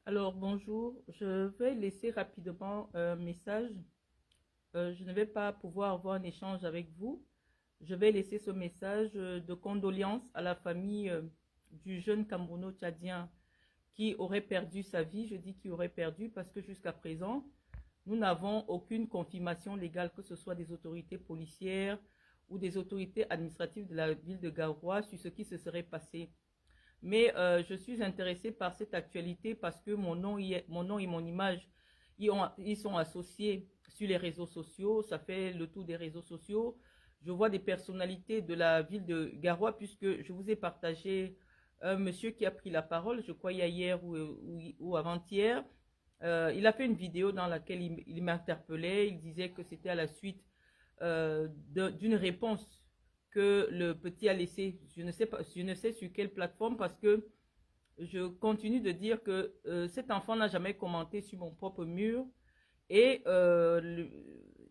Alors, bonjour. Je vais laisser rapidement un message. Je ne vais pas pouvoir avoir un échange avec vous. Je vais laisser ce message de condoléances à la famille du jeune Camerouno-Tchadien qui aurait perdu sa vie. Je dis qu'il aurait perdu parce que jusqu'à présent, nous n'avons aucune confirmation légale, que ce soit des autorités policières ou des autorités administratives de la ville de Garoua, sur ce qui se serait passé. Mais je suis intéressée par cette actualité parce que mon nom et mon image, ils sont associés sur les réseaux sociaux. Ça fait le tour des réseaux sociaux. Je vois des personnalités de la ville de Garoua puisque je vous ai partagé un monsieur qui a pris la parole, je crois hier ou avant-hier. Il a fait une vidéo dans laquelle il m'interpellait. Il disait que c'était à la suite d'une réponse que le petit a laissé. Je ne sais pas, je ne sais sur quelle plateforme parce que je continue de dire que cet enfant n'a jamais commenté sur mon propre mur et,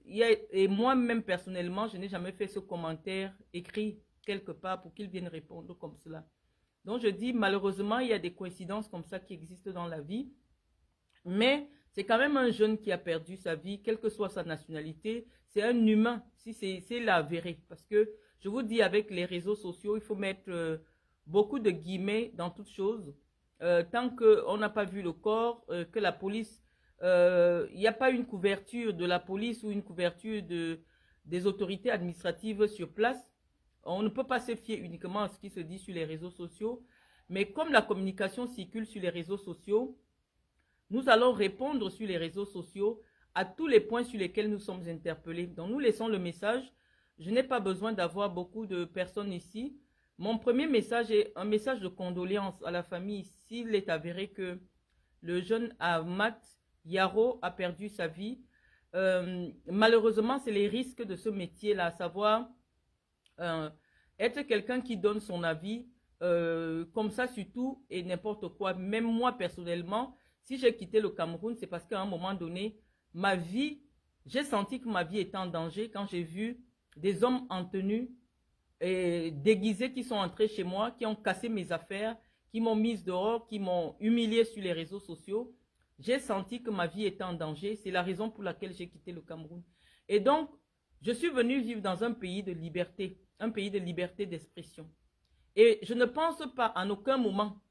et moi-même personnellement, je n'ai jamais fait ce commentaire écrit quelque part pour qu'il vienne répondre comme cela. Donc je dis malheureusement, il y a des coïncidences comme ça qui existent dans la vie, mais c'est quand même un jeune qui a perdu sa vie, quelle que soit sa nationalité. C'est un humain, si c'est l'avéré. Parce que je vous dis, avec les réseaux sociaux, il faut mettre beaucoup de guillemets dans toute chose. Tant qu'on n'a pas vu le corps, que la police, il n'y a pas une couverture de la police ou une couverture des autorités administratives sur place, on ne peut pas se fier uniquement à ce qui se dit sur les réseaux sociaux. Mais comme la communication circule sur les réseaux sociaux, nous allons répondre sur les réseaux sociaux à tous les points sur lesquels nous sommes interpellés. Donc nous laissons le message. Je n'ai pas besoin d'avoir beaucoup de personnes ici. Mon premier message est un message de condoléances à la famille s'il est avéré que le jeune Ahmad Yaro a perdu sa vie. Malheureusement, c'est les risques de ce métier-là, à savoir euh, être quelqu'un qui donne son avis comme ça sur tout et n'importe quoi. Même moi, personnellement, si j'ai quitté le Cameroun, c'est parce qu'à un moment donné, ma vie, j'ai senti que ma vie était en danger quand j'ai vu des hommes en tenue et déguisés qui sont entrés chez moi, qui ont cassé mes affaires, qui m'ont mise dehors, qui m'ont humilié sur les réseaux sociaux. J'ai senti que ma vie était en danger. C'est la raison pour laquelle j'ai quitté le Cameroun. Et donc, je suis venue vivre dans un pays de liberté d'expression. Et je ne pense pas en aucun moment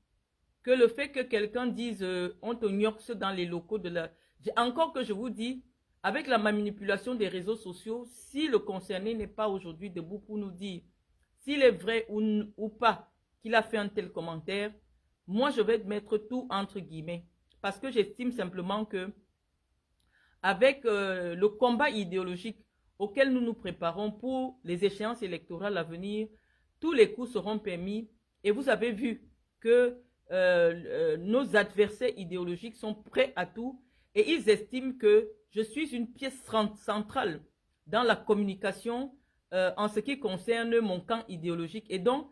que le fait que quelqu'un dise on te gnoxe dans les locaux de la... Encore que je vous dis, avec la manipulation des réseaux sociaux, si le concerné n'est pas aujourd'hui debout pour nous dire s'il est vrai ou pas qu'il a fait un tel commentaire, moi je vais mettre tout entre guillemets. Parce que j'estime simplement que avec le combat idéologique auquel nous nous préparons pour les échéances électorales à venir, tous les coups seront permis. Et vous avez vu que nos adversaires idéologiques sont prêts à tout et ils estiment que je suis une pièce centrale dans la communication en ce qui concerne mon camp idéologique. Et donc,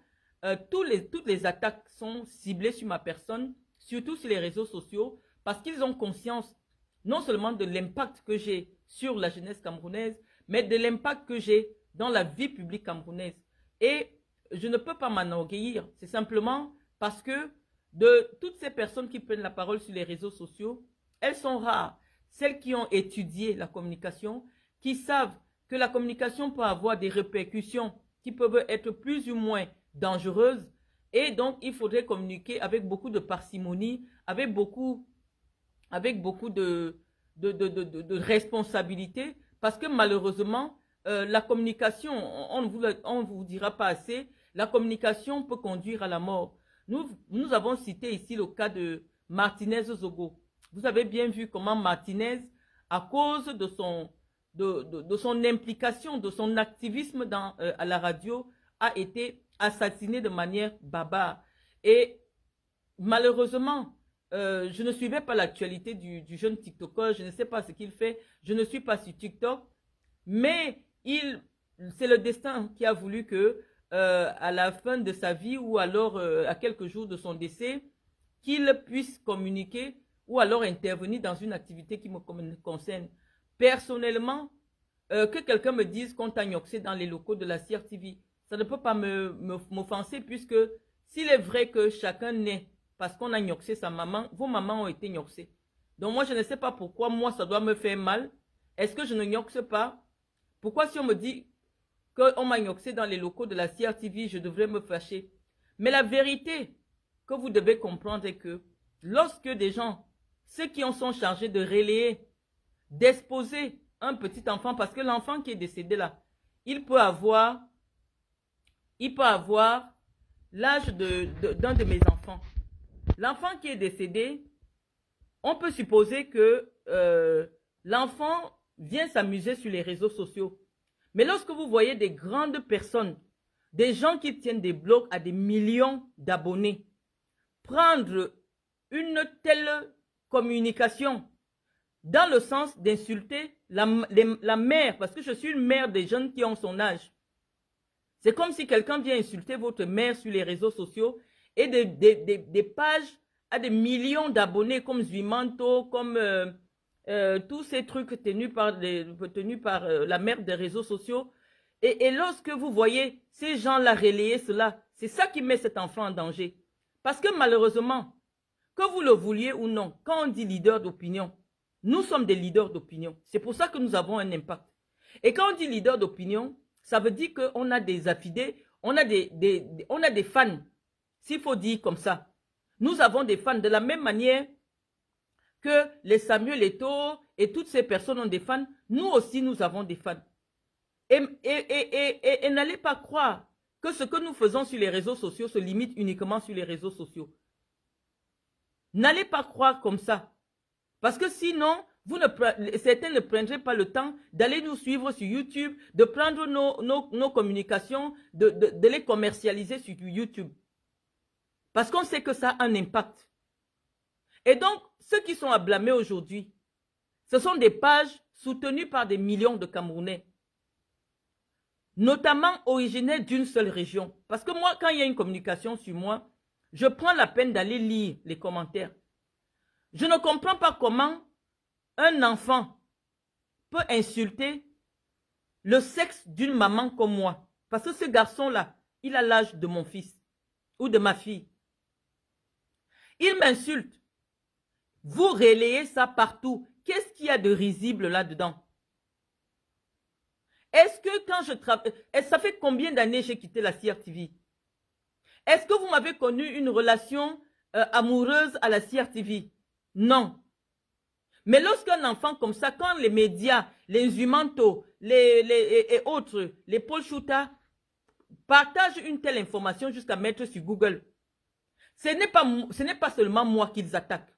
toutes les attaques sont ciblées sur ma personne, surtout sur les réseaux sociaux, parce qu'ils ont conscience non seulement de l'impact que j'ai sur la jeunesse camerounaise, mais de l'impact que j'ai dans la vie publique camerounaise. Et je ne peux pas m'enorgueillir. C'est simplement parce que de toutes ces personnes qui prennent la parole sur les réseaux sociaux, elles sont rares. Celles qui ont étudié la communication, qui savent que la communication peut avoir des répercussions qui peuvent être plus ou moins dangereuses. Et donc, il faudrait communiquer avec beaucoup de parcimonie, avec beaucoup de responsabilité, parce que malheureusement, la communication, on ne vous dira pas assez, la communication peut conduire à la mort. Nous avons cité ici le cas de Martinez Zogo. Vous avez bien vu comment Martinez, à cause de son implication, de son activisme à la radio, a été assassiné de manière barbare. Et malheureusement, je ne suivais pas l'actualité du jeune TikToker, je ne sais pas ce qu'il fait, je ne suis pas sur TikTok, mais c'est le destin qui a voulu que, à la fin de sa vie ou alors à quelques jours de son décès, qu'il puisse communiquer ou alors intervenir dans une activité qui me concerne. Personnellement, que quelqu'un me dise qu'on t'a gnoxé dans les locaux de la CRTV, ça ne peut pas m'offenser puisque s'il est vrai que chacun naît parce qu'on a gnoxé sa maman. Vos mamans ont été gnoxées. Donc moi, je ne sais pas pourquoi moi, ça doit me faire mal. Est-ce que je ne gnoxe pas? Pourquoi si on me dit qu'on m'a gnoxé dans les locaux de la CRTV, je devrais me fâcher? Mais la vérité que vous devez comprendre est que lorsque des gens, ceux qui en sont chargés de relayer, d'exposer un petit enfant, parce que l'enfant qui est décédé là, il peut avoir l'âge d'un de mes enfants. L'enfant qui est décédé, on peut supposer que l'enfant vient s'amuser sur les réseaux sociaux. Mais lorsque vous voyez des grandes personnes, des gens qui tiennent des blogs à des millions d'abonnés, prendre une telle communication dans le sens d'insulter la mère, parce que je suis une mère des jeunes qui ont son âge. C'est comme si quelqu'un vient insulter votre mère sur les réseaux sociaux et des pages à des millions d'abonnés comme Zuimanto, comme tous ces trucs tenus par la mère des réseaux sociaux. Et lorsque vous voyez ces gens-là relayer cela, c'est ça qui met cet enfant en danger. Parce que malheureusement, que vous le vouliez ou non, quand on dit leader d'opinion, nous sommes des leaders d'opinion. C'est pour ça que nous avons un impact. Et quand on dit leader d'opinion, ça veut dire qu'on a des affidés, on a des fans, s'il faut dire comme ça. Nous avons des fans de la même manière que les Samuel Eto'o et toutes ces personnes ont des fans. Nous aussi, nous avons des fans. Et n'allez pas croire que ce que nous faisons sur les réseaux sociaux se limite uniquement sur les réseaux sociaux. N'allez pas croire comme ça. Parce que sinon, certains ne prendraient pas le temps d'aller nous suivre sur YouTube, de prendre nos communications, de les commercialiser sur YouTube. Parce qu'on sait que ça a un impact. Et donc, ceux qui sont à blâmer aujourd'hui, ce sont des pages soutenues par des millions de Camerounais, notamment originaires d'une seule région. Parce que moi, quand il y a une communication sur moi, je prends la peine d'aller lire les commentaires. Je ne comprends pas comment un enfant peut insulter le sexe d'une maman comme moi. Parce que ce garçon-là, il a l'âge de mon fils ou de ma fille. Il m'insulte. Vous relayez ça partout. Qu'est-ce qu'il y a de risible là-dedans? Est-ce que quand je travaille... Ça fait combien d'années j'ai quitté la CRTV? Est-ce que vous m'avez connu une relation amoureuse à la CRTV? Non. Mais lorsqu'un enfant comme ça, quand les médias, les Zuimanto, et autres, les Paul Chouta, partagent une telle information jusqu'à mettre sur Google, ce n'est pas seulement moi qu'ils attaquent.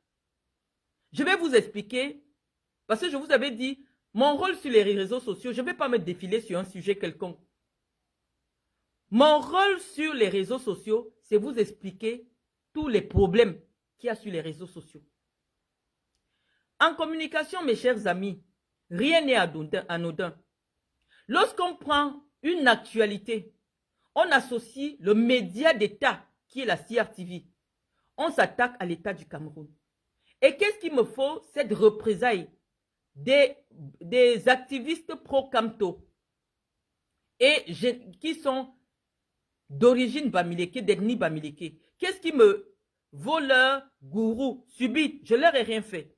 Je vais vous expliquer, parce que je vous avais dit, mon rôle sur les réseaux sociaux, je ne vais pas me défiler sur un sujet quelconque. Mon rôle sur les réseaux sociaux, c'est vous expliquer tous les problèmes qu'il y a sur les réseaux sociaux. En communication, mes chers amis, rien n'est anodin. Lorsqu'on prend une actualité, on associe le média d'État qui est la CRTV. On s'attaque à l'État du Cameroun. Et qu'est-ce qu'il me faut? Cette représailles des activistes pro-Camto et qui sont d'origine Bamileke, d'ethnie Bamileke. Qu'est-ce qui me vaut leur gourou subit? Je leur ai rien fait.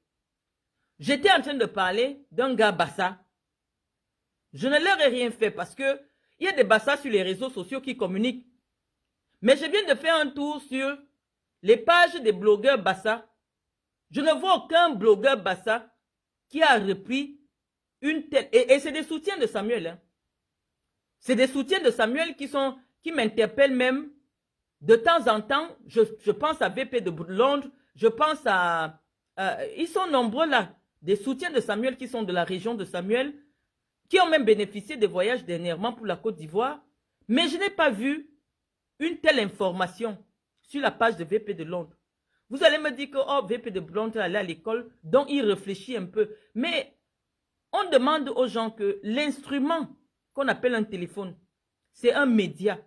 J'étais en train de parler d'un gars Bassa. Je ne leur ai rien fait parce que il y a des Bassa sur les réseaux sociaux qui communiquent. Mais je viens de faire un tour sur les pages des blogueurs Bassa. Je ne vois aucun blogueur Bassa qui a repris une telle... Et c'est des soutiens de Samuel. Hein. C'est des soutiens de Samuel qui m'interpellent même. De temps en temps, je pense à VP de Londres, je pense à... ils sont nombreux là. Des soutiens de Samuel qui sont de la région de Samuel, qui ont même bénéficié des voyages dernièrement pour la Côte d'Ivoire. Mais je n'ai pas vu une telle information sur la page de VP de Londres. Vous allez me dire que oh, VP de Londres allait à l'école, donc il réfléchit un peu. Mais on demande aux gens que l'instrument qu'on appelle un téléphone, c'est un média.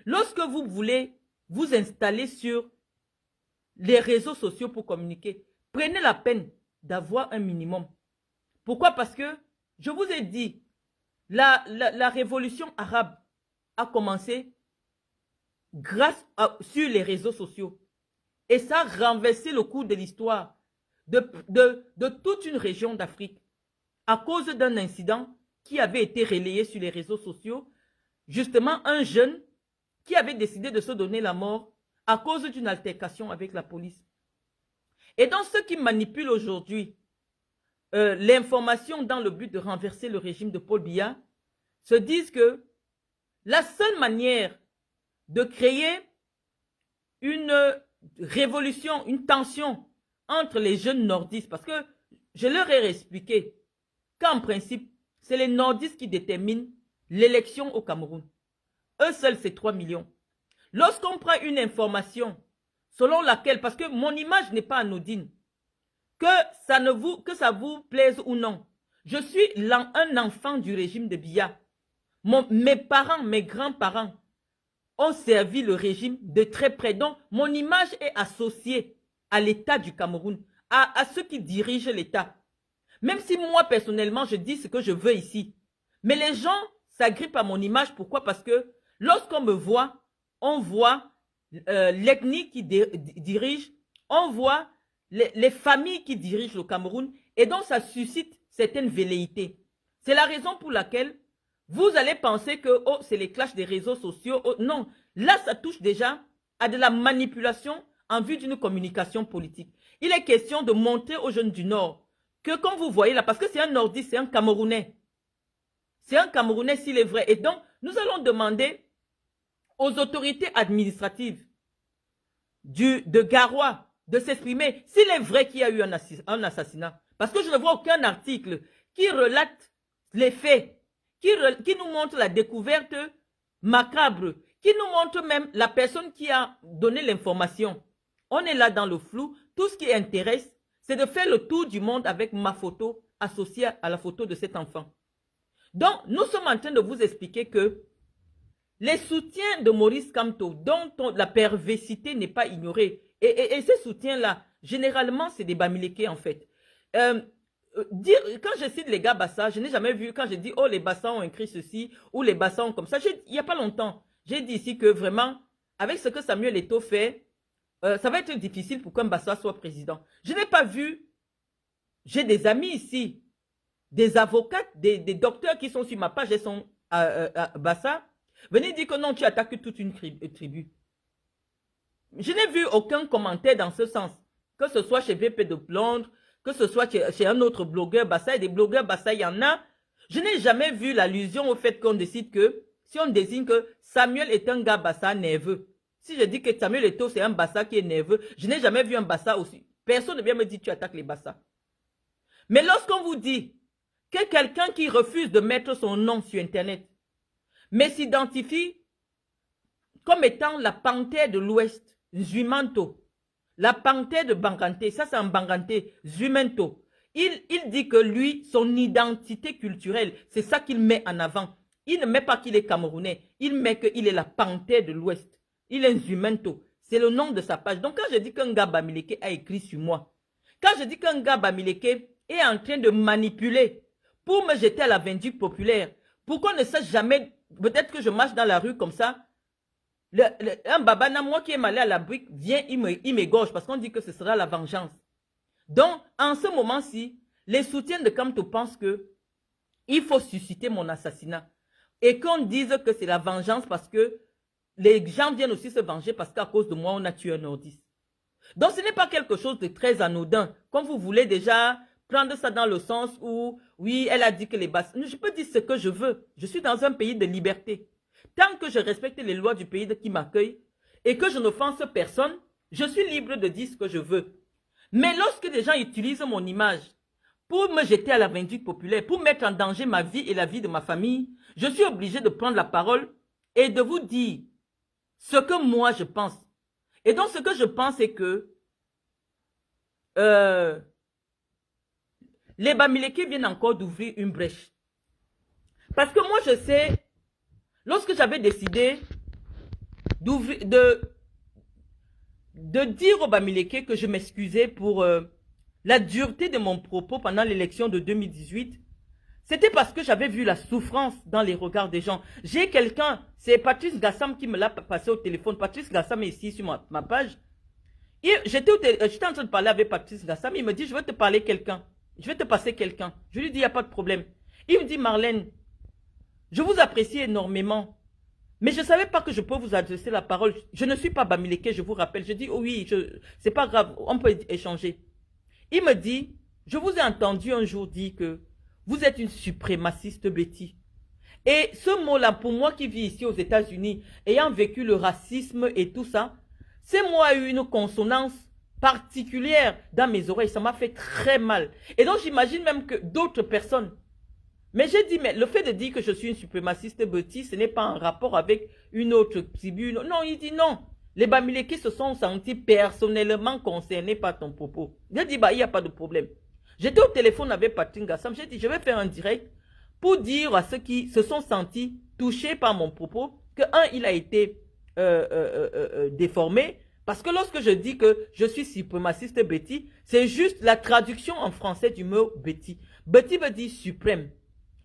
Lorsque vous voulez vous installer sur les réseaux sociaux pour communiquer, prenez la peine d'avoir un minimum. Pourquoi? Parce que, je vous ai dit, la révolution arabe a commencé sur les réseaux sociaux. Et ça a renversé le cours de l'histoire de toute une région d'Afrique à cause d'un incident qui avait été relayé sur les réseaux sociaux. Justement, un jeune qui avait décidé de se donner la mort à cause d'une altercation avec la police. Et donc, ceux qui manipulent aujourd'hui l'information dans le but de renverser le régime de Paul Biya se disent que la seule manière de créer une révolution, une tension entre les jeunes nordistes, parce que je leur ai expliqué qu'en principe, c'est les nordistes qui déterminent l'élection au Cameroun. Eux seuls, c'est 3 millions. Lorsqu'on prend une information selon laquelle, parce que mon image n'est pas anodine, que ça vous plaise ou non, je suis un enfant du régime de Biya. Mes parents, mes grands-parents ont servi le régime de très près. Donc, mon image est associée à l'État du Cameroun, à ceux qui dirigent l'État. Même si moi, personnellement, je dis ce que je veux ici. Mais les gens s'agrippent à mon image. Pourquoi? Parce que lorsqu'on me voit, on voit l'ethnie qui dirige, on voit les familles qui dirigent le Cameroun. Et donc, ça suscite certaines velléités. C'est la raison pour laquelle vous allez penser que oh, c'est les clashs des réseaux sociaux. Oh, non, là, ça touche déjà à de la manipulation en vue d'une communication politique. Il est question de montrer aux jeunes du Nord que, comme vous voyez là, parce que c'est un Nordiste, c'est un Camerounais. C'est un Camerounais s'il est vrai. Et donc, nous allons demander aux autorités administratives de Garoua de s'exprimer s'il est vrai qu'il y a eu un assassinat. Parce que je ne vois aucun article qui relate les faits, qui nous montre la découverte macabre, qui nous montre même la personne qui a donné l'information. On est là dans le flou. Tout ce qui intéresse, c'est de faire le tour du monde avec ma photo associée à la photo de cet enfant. Donc, nous sommes en train de vous expliquer que les soutiens de Maurice Kamto, dont la perversité n'est pas ignorée, et ces soutiens-là, généralement, c'est des Bamileke en fait. Quand je cite les gars Bassa, je n'ai jamais vu, quand je dis, oh, les Bassa ont écrit ceci, ou les Bassa ont comme ça, il n'y a pas longtemps, j'ai dit ici que vraiment, avec ce que Samuel Eto'o fait, ça va être difficile pour qu'un Bassa soit président. Je n'ai pas vu, j'ai des amis ici, des avocates, des docteurs qui sont sur ma page et sont à Bassa, venez dire que non, tu attaques toute une tribu. Je n'ai vu aucun commentaire dans ce sens, que ce soit chez VP de Londres, que ce soit chez un autre blogueur Bassa, et des blogueurs Bassa, il y en a. Je n'ai jamais vu l'allusion au fait qu'on décide que, si on désigne que Samuel est un gars Bassa nerveux, si je dis que Samuel Eto'o c'est un Bassa qui est nerveux, je n'ai jamais vu un Bassa aussi. Personne ne vient me dire tu attaques les Bassa. Mais lorsqu'on vous dit que quelqu'un qui refuse de mettre son nom sur Internet, mais s'identifie comme étant la panthère de l'Ouest, Zumanto, la panthère de Bangante, ça c'est un Bangante, Zumanto. Il dit que lui, son identité culturelle, c'est ça qu'il met en avant. Il ne met pas qu'il est camerounais, il met qu'il est la panthère de l'Ouest. Il est Zumanto. C'est le nom de sa page. Donc quand je dis qu'un gars Bamileke a écrit sur moi, quand je dis qu'un gars Bamileke est en train de manipuler pour me jeter à la vindicte populaire, pour qu'on ne sache jamais, peut-être que je marche dans la rue comme ça, un babana, moi qui est allé à la brique, vient, il m'égorge parce qu'on dit que ce sera la vengeance. Donc, en ce moment-ci, les soutiens de Kamto pensent que il faut susciter mon assassinat. Et qu'on dise que c'est la vengeance parce que les gens viennent aussi se venger parce qu'à cause de moi, on a tué un nordiste. Donc, ce n'est pas quelque chose de très anodin. Comme vous voulez déjà prendre ça dans le sens où, oui, elle a dit que les Bassa... Je peux dire ce que je veux. Je suis dans un pays de liberté. Tant que je respecte les lois du pays qui m'accueille et que je n'offense personne, je suis libre de dire ce que je veux. Mais lorsque des gens utilisent mon image pour me jeter à la vindicte populaire, pour mettre en danger ma vie et la vie de ma famille, je suis obligé de prendre la parole et de vous dire ce que moi je pense. Et donc ce que je pense c'est que les Bamileke viennent encore d'ouvrir une brèche. Parce que moi je sais, lorsque j'avais décidé de dire aux Bamileke que je m'excusais pour la dureté de mon propos pendant l'élection de 2018, c'était parce que j'avais vu la souffrance dans les regards des gens. J'ai quelqu'un, c'est Patrice Gassam qui me l'a passé au téléphone. Patrice Gassam est ici sur ma page. J'étais en train de parler avec Patrice Gassam, il me dit, je vais te parler quelqu'un. Je vais te passer quelqu'un. Je lui dis, il n'y a pas de problème. Il me dit, Marlène, je vous apprécie énormément, mais je ne savais pas que je peux vous adresser la parole. Je ne suis pas Bamileke, je vous rappelle. Je dis, oh oui, c'est pas grave, on peut échanger. Il me dit, je vous ai entendu un jour dire que vous êtes une suprémaciste Betty. Et ce mot-là, pour moi qui vis ici aux États-Unis, ayant vécu le racisme et tout ça, ce mot a eu une consonance particulière dans mes oreilles. Ça m'a fait très mal. Et donc, j'imagine même que d'autres personnes. Mais j'ai dit, mais le fait de dire que je suis une suprémaciste Betty, ce n'est pas en rapport avec une autre tribu. Non, il dit non. Les Bamileke se sont sentis personnellement concernés par ton propos. J'ai dit, bah, il n'y a pas de problème. J'étais au téléphone avec Patrick Gassam. J'ai dit, je vais faire un direct pour dire à ceux qui se sont sentis touchés par mon propos que, il a été déformé. Parce que lorsque je dis que je suis suprémaciste Betty, c'est juste la traduction en français du mot Betty. Betty veut dire suprême.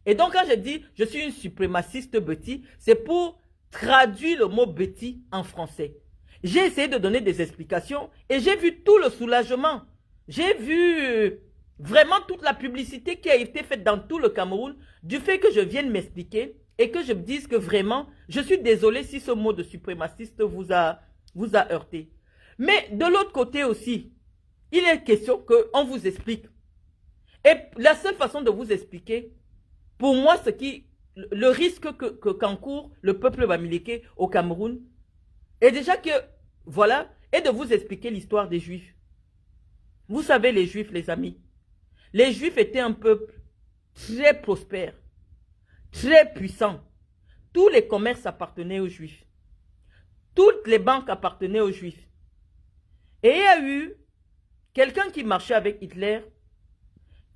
Et donc quand je dis je suis une suprémaciste Betty, c'est pour traduire le mot Betty en français. J'ai essayé de donner des explications et j'ai vu tout le soulagement. J'ai vu vraiment toute la publicité qui a été faite dans tout le Cameroun du fait que je vienne m'expliquer et que je me dise que vraiment, je suis désolé si ce mot de suprémaciste vous a heurté. Mais de l'autre côté aussi, il est question qu'on vous explique. Et la seule façon de vous expliquer, pour moi, le risque qu'encourt le peuple bamileke au Cameroun, est déjà que, voilà, est de vous expliquer l'histoire des Juifs. Vous savez, les Juifs, les amis, les Juifs étaient un peuple très prospère, très puissant. Tous les commerces appartenaient aux Juifs. Toutes les banques appartenaient aux Juifs. Et il y a eu quelqu'un qui marchait avec Hitler,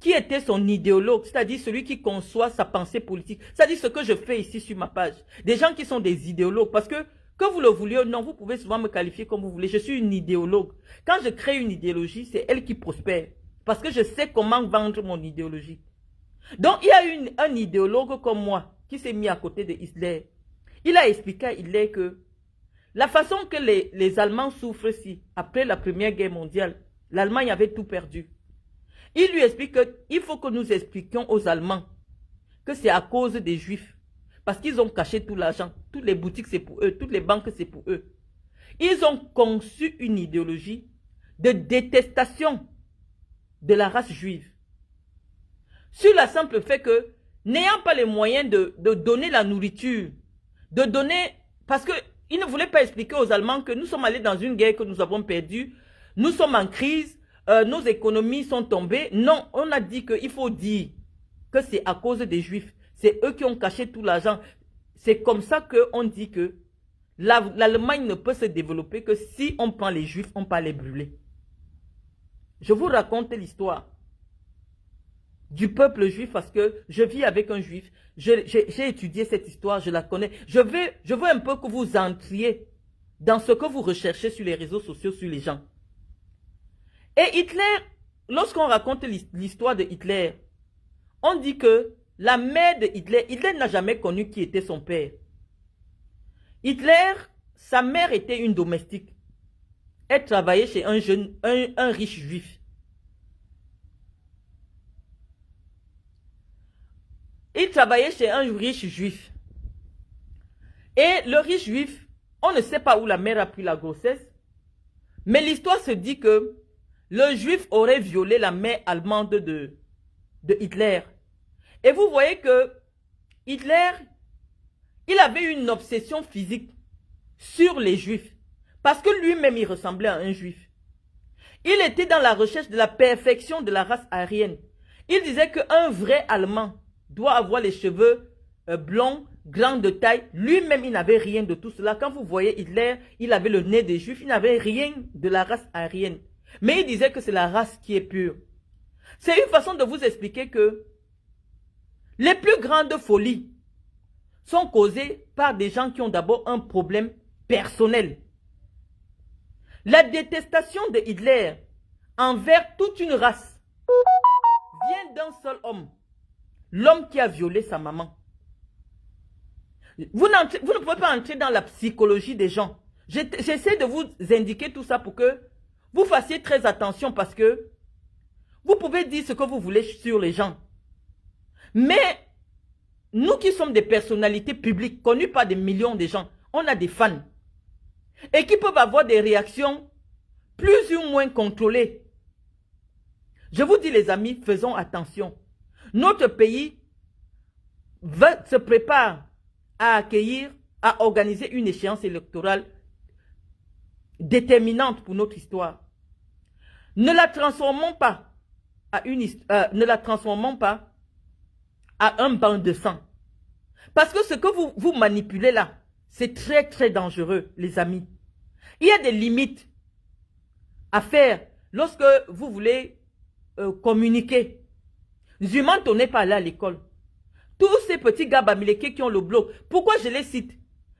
qui était son idéologue, c'est-à-dire celui qui conçoit sa pensée politique. C'est-à-dire ce que je fais ici sur ma page. Des gens qui sont des idéologues. Parce que vous le vouliez ou non, vous pouvez souvent me qualifier comme vous voulez. Je suis une idéologue. Quand je crée une idéologie, c'est elle qui prospère. Parce que je sais comment vendre mon idéologie. Donc, il y a eu un idéologue comme moi qui s'est mis à côté de Hitler. Il a expliqué à Hitler que la façon que les Allemands souffrent si, après la Première Guerre mondiale, l'Allemagne avait tout perdu. Il lui explique qu'il faut que nous expliquions aux Allemands que c'est à cause des Juifs. Parce qu'ils ont caché tout l'argent. Toutes les boutiques, c'est pour eux. Toutes les banques, c'est pour eux. Ils ont conçu une idéologie de détestation de la race juive. Sur la simple fait que, n'ayant pas les moyens de donner la nourriture, de donner... Parce qu'ils ne voulaient pas expliquer aux Allemands que nous sommes allés dans une guerre que nous avons perdue. Nous sommes en crise. Nos économies sont tombées. Non, on a dit qu'il faut dire que c'est à cause des Juifs. C'est eux qui ont caché tout l'argent. C'est comme ça qu'on dit que l'Allemagne ne peut se développer que si on prend les Juifs, on peut les brûler. Je vous raconte l'histoire du peuple juif parce que je vis avec un juif. J'ai étudié cette histoire, je la connais. Je veux un peu que vous entriez dans ce que vous recherchez sur les réseaux sociaux, sur les gens. Et Hitler, lorsqu'on raconte l'histoire de Hitler, on dit que la mère de Hitler, Hitler n'a jamais connu qui était son père. Hitler, sa mère était une domestique. Elle travaillait chez un riche juif. Il travaillait chez un riche juif. Et le riche juif, on ne sait pas où la mère a pris la grossesse, mais l'histoire se dit que le juif aurait violé la mère allemande de Hitler. Et vous voyez que Hitler, il avait une obsession physique sur les juifs. Parce que lui-même, il ressemblait à un juif. Il était dans la recherche de la perfection de la race aryenne. Il disait qu'un vrai Allemand doit avoir les cheveux blonds, grands de taille. Lui-même, il n'avait rien de tout cela. Quand vous voyez Hitler, il avait le nez des juifs. Il n'avait rien de la race aryenne. Mais il disait que c'est la race qui est pure. C'est une façon de vous expliquer que les plus grandes folies sont causées par des gens qui ont d'abord un problème personnel. La détestation de Hitler envers toute une race vient d'un seul homme. L'homme qui a violé sa maman. Vous ne pouvez pas entrer dans la psychologie des gens. J'essaie de vous indiquer tout ça pour que vous fassiez très attention parce que vous pouvez dire ce que vous voulez sur les gens. Mais nous qui sommes des personnalités publiques, connues par des millions de gens, on a des fans. Et qui peuvent avoir des réactions plus ou moins contrôlées. Je vous dis les amis, faisons attention. Notre pays se prépare à accueillir, à organiser une échéance électorale déterminante pour notre histoire. Ne la transformons pas à un banc de sang. Parce que ce que vous manipulez là, c'est très très dangereux, les amis. Il y a des limites à faire lorsque vous voulez communiquer. Zumanto n'est pas là à l'école. Tous ces petits gars bamileke qui ont le blog, pourquoi je les cite?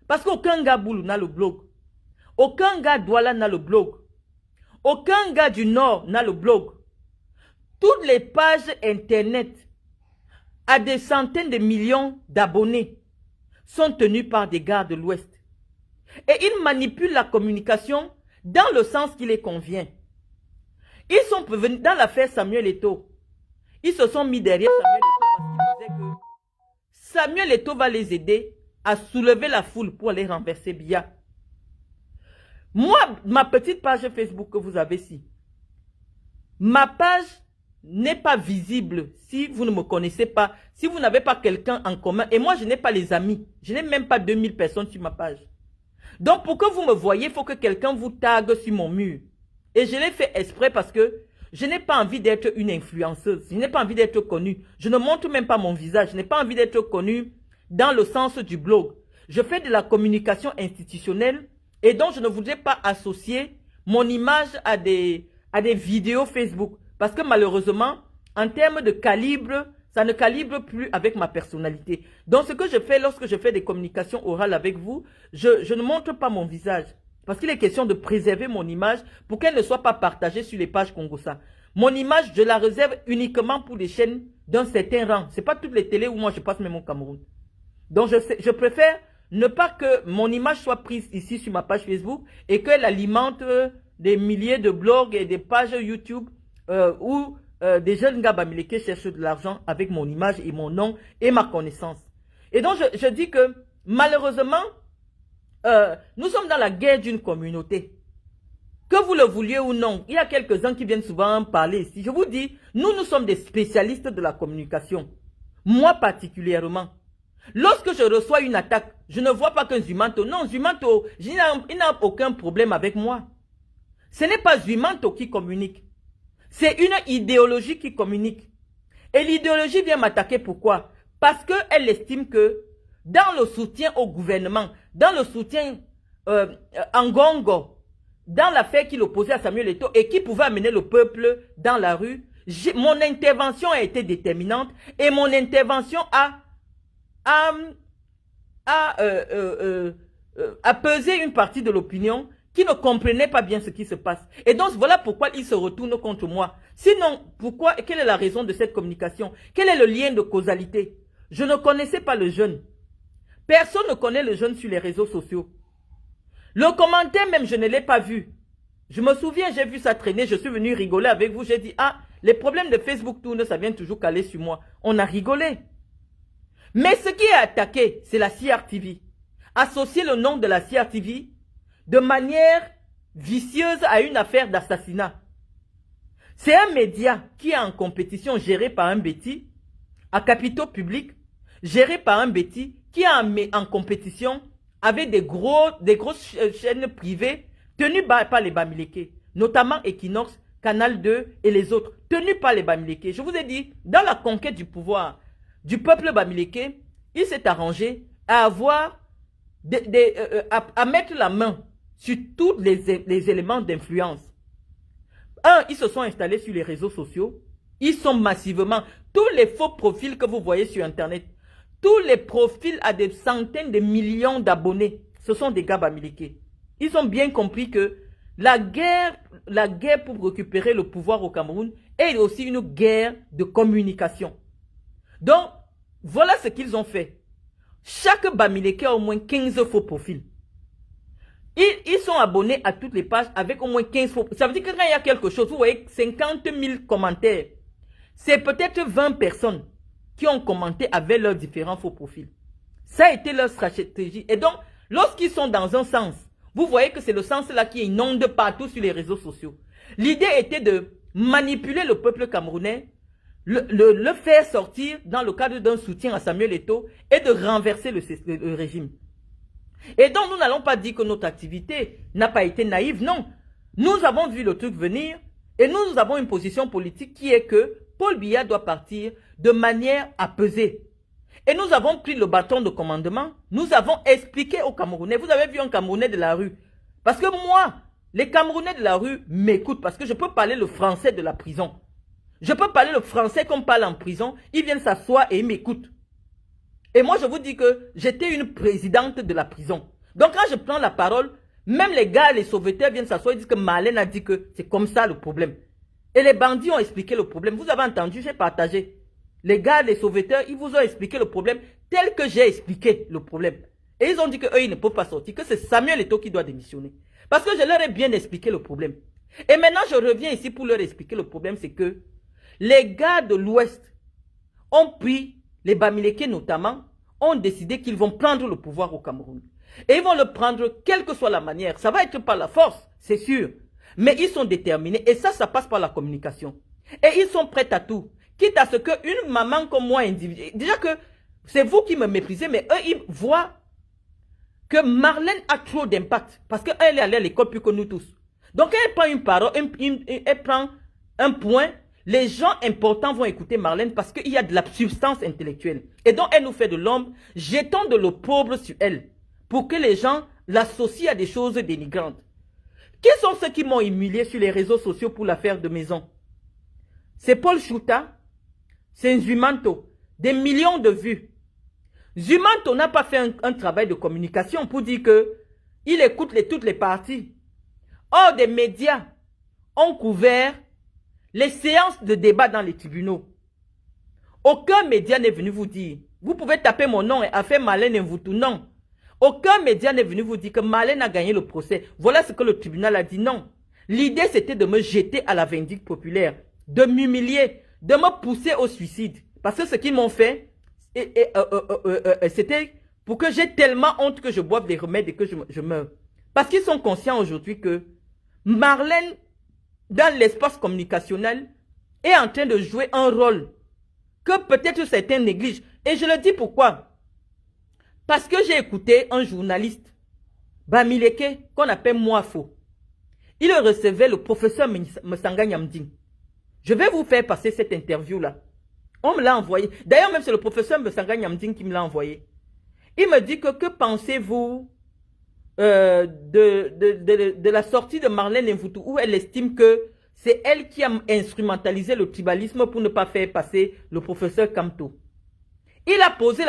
Parce qu'aucun gars Boulou n'a le blog. Aucun gars Douala n'a le blog. Aucun gars du Nord n'a le blog. Toutes les pages internet à des centaines de millions d'abonnés sont tenues par des gars de l'Ouest. Et ils manipulent la communication dans le sens qui les convient. Ils sont venus dans l'affaire Samuel Eto'o. Ils se sont mis derrière Samuel Eto'o parce qu'ils disaient que Samuel Eto'o va les aider à soulever la foule pour aller renverser Biya. Moi, ma petite page Facebook que vous avez ici, ma page n'est pas visible si vous ne me connaissez pas, si vous n'avez pas quelqu'un en commun. Et moi, je n'ai pas les amis. Je n'ai même pas 2000 personnes sur ma page. Donc, pour que vous me voyez, il faut que quelqu'un vous tague sur mon mur. Et je l'ai fait exprès parce que je n'ai pas envie d'être une influenceuse. Je n'ai pas envie d'être connue. Je ne montre même pas mon visage. Je n'ai pas envie d'être connue dans le sens du blog. Je fais de la communication institutionnelle et donc je ne voudrais pas associer mon image à des vidéos Facebook. Parce que malheureusement, en termes de calibre, ça ne calibre plus avec ma personnalité. Donc ce que je fais lorsque je fais des communications orales avec vous, je ne montre pas mon visage. Parce qu'il est question de préserver mon image pour qu'elle ne soit pas partagée sur les pages Congossa. Mon image, je la réserve uniquement pour les chaînes d'un certain rang. Ce n'est pas toutes les télés où moi je passe même au Cameroun. Donc je préfère ne pas que mon image soit prise ici sur ma page Facebook et qu'elle alimente des milliers de blogs et des pages YouTube où des jeunes gars bamileke cherchent de l'argent avec mon image et mon nom et ma connaissance. Et donc je dis que malheureusement, nous sommes dans la guerre d'une communauté. Que vous le vouliez ou non, il y a quelques-uns qui viennent souvent parler ici. Je vous dis, nous sommes des spécialistes de la communication. Moi particulièrement. Lorsque je reçois une attaque, je ne vois pas qu'un Zumanto. Non, Zumanto, il n'a aucun problème avec moi. Ce n'est pas Zumanto qui communique. C'est une idéologie qui communique. Et l'idéologie vient m'attaquer pourquoi? Parce qu'elle estime que dans le soutien au gouvernement, dans le soutien en Ngongo, dans l'affaire qu'il opposait à Samuel Eto'o et qui pouvait amener le peuple dans la rue, mon intervention a été déterminante et mon intervention a pesé une partie de l'opinion qui ne comprenait pas bien ce qui se passe. Et donc voilà pourquoi il se retourne contre moi. Sinon, pourquoi, quelle est la raison de cette communication? Quel est le lien de causalité? Je ne connaissais pas le jeune. Personne ne connaît le jeune sur les réseaux sociaux. Le commentaire même, je ne l'ai pas vu. Je me souviens, j'ai vu ça traîner, je suis venu rigoler avec vous. J'ai dit, ah, les problèmes de Facebook tournent, ça vient toujours caler sur moi. On a rigolé. Mais ce qui est attaqué, c'est la CRTV. Associer le nom de la CRTV de manière vicieuse à une affaire d'assassinat. C'est un média qui est en compétition géré par un Betty, à capitaux publics, géré par un Betty, qui est en compétition avec des grosses chaînes privées tenues par les Bamileke, notamment Equinox, Canal 2 et les autres, tenues par les Bamileke. Je vous ai dit, dans la conquête du pouvoir du peuple Bamileke, il s'est arrangé à avoir à mettre la main sur tous les éléments d'influence. Ils se sont installés sur les réseaux sociaux. Ils sont massivement, tous les faux profils que vous voyez sur Internet, tous les profils à des centaines de millions d'abonnés, ce sont des gars Bamileke. Ils ont bien compris que la guerre pour récupérer le pouvoir au Cameroun est aussi une guerre de communication. Donc, voilà ce qu'ils ont fait. Chaque Bamileke a au moins 15 faux profils. Ils sont abonnés à toutes les pages avec au moins 15 faux. Ça veut dire que quand il y a quelque chose, vous voyez 50 000 commentaires. C'est peut-être 20 personnes qui ont commenté avec leurs différents faux profils. Ça a été leur stratégie. Et donc, lorsqu'ils sont dans un sens, vous voyez que c'est le sens là qui inonde partout sur les réseaux sociaux. L'idée était de manipuler le peuple camerounais, le faire sortir dans le cadre d'un soutien à Samuel Eto'o et de renverser le régime. Et donc, nous n'allons pas dire que notre activité n'a pas été naïve, non. Nous avons vu le truc venir et nous avons une position politique qui est que Paul Biya doit partir de manière apaisée. Et nous avons pris le bâton de commandement, nous avons expliqué aux Camerounais, vous avez vu un Camerounais de la rue. Parce que moi, les Camerounais de la rue m'écoutent parce que je peux parler le français de la prison. Je peux parler le français comme parle en prison, ils viennent s'asseoir et ils m'écoutent. Et moi, je vous dis que j'étais une présidente de la prison. Donc, quand je prends la parole, même les gars, les sauveteurs viennent s'asseoir et disent que Marlène a dit que c'est comme ça le problème. Et les bandits ont expliqué le problème. Vous avez entendu, j'ai partagé. Les gars, les sauveteurs, ils vous ont expliqué le problème tel que j'ai expliqué le problème. Et ils ont dit qu'eux, ils ne peuvent pas sortir, que c'est Samuel Eto'o qui doit démissionner. Parce que je leur ai bien expliqué le problème. Et maintenant, je reviens ici pour leur expliquer le problème, c'est que les gars de l'Ouest ont pris, les Bamileke notamment, ont décidé qu'ils vont prendre le pouvoir au Cameroun. Et ils vont le prendre quelle que soit la manière. Ça va être par la force, c'est sûr. Mais ils sont déterminés et ça passe par la communication. Et ils sont prêts à tout. Quitte à ce qu'une maman comme moi, déjà que c'est vous qui me méprisez, mais eux, ils voient que Marlène a trop d'impact. Parce qu'elle est allée à l'école plus que nous tous. Donc, elle prend une parole, elle prend un point. Les gens importants vont écouter Marlène parce qu'il y a de la substance intellectuelle. Et donc, elle nous fait de l'ombre. Jetons de l'opprobre sur elle pour que les gens l'associent à des choses dénigrantes. Qui sont ceux qui m'ont humilié sur les réseaux sociaux pour l'affaire de maison? C'est Paul Chouta, c'est Nzumanto. Des millions de vues. Nzumanto n'a pas fait un travail de communication pour dire que il écoute toutes les parties. Or, des médias ont couvert les séances de débat dans les tribunaux. Aucun média n'est venu vous dire. Vous pouvez taper mon nom et affaire Marlène Mvoutou. Non. Aucun média n'est venu vous dire que Marlène a gagné le procès. Voilà ce que le tribunal a dit. Non. L'idée, c'était de me jeter à la vindicte populaire, de m'humilier, de me pousser au suicide. Parce que ce qu'ils m'ont fait, c'était pour que j'ai tellement honte que je boive des remèdes et que je meurs. Parce qu'ils sont conscients aujourd'hui que Marlène, dans l'espace communicationnel, est en train de jouer un rôle que peut-être certains négligent. Et je le dis pourquoi. Parce que j'ai écouté un journaliste, Bamileke, qu'on appelle Moafo. Il recevait le professeur Msanga Nyamding. Je vais vous faire passer cette interview-là. On me l'a envoyé. D'ailleurs, même c'est le professeur Msanga Nyamding qui me l'a envoyé. Il me dit que pensez-vous de la sortie de Marlène Mvoutou, où elle estime que c'est elle qui a instrumentalisé le tribalisme pour ne pas faire passer le professeur Kamto. Il a posé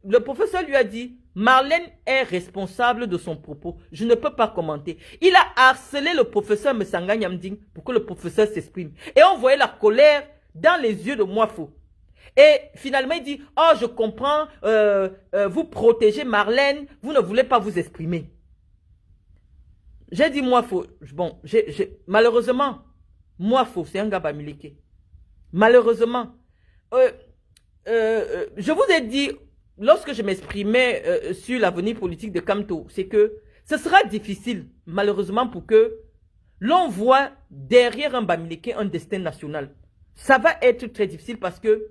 le professeur lui a dit, Marlène est responsable de son propos. Je ne peux pas commenter. Il a harcelé le professeur Msanga Nyamding pour que le professeur s'exprime. Et on voyait la colère dans les yeux de Moafo. Et finalement, il dit, oh, je comprends, vous protégez Marlène, vous ne voulez pas vous exprimer. J'ai dit, Moafo, bon, malheureusement, Moafo, c'est un gars Bamileke. Malheureusement, je vous ai dit, lorsque je m'exprimais sur l'avenir politique de Kamto, c'est que ce sera difficile, malheureusement, pour que l'on voit derrière un Bamileke un destin national. Ça va être très difficile parce que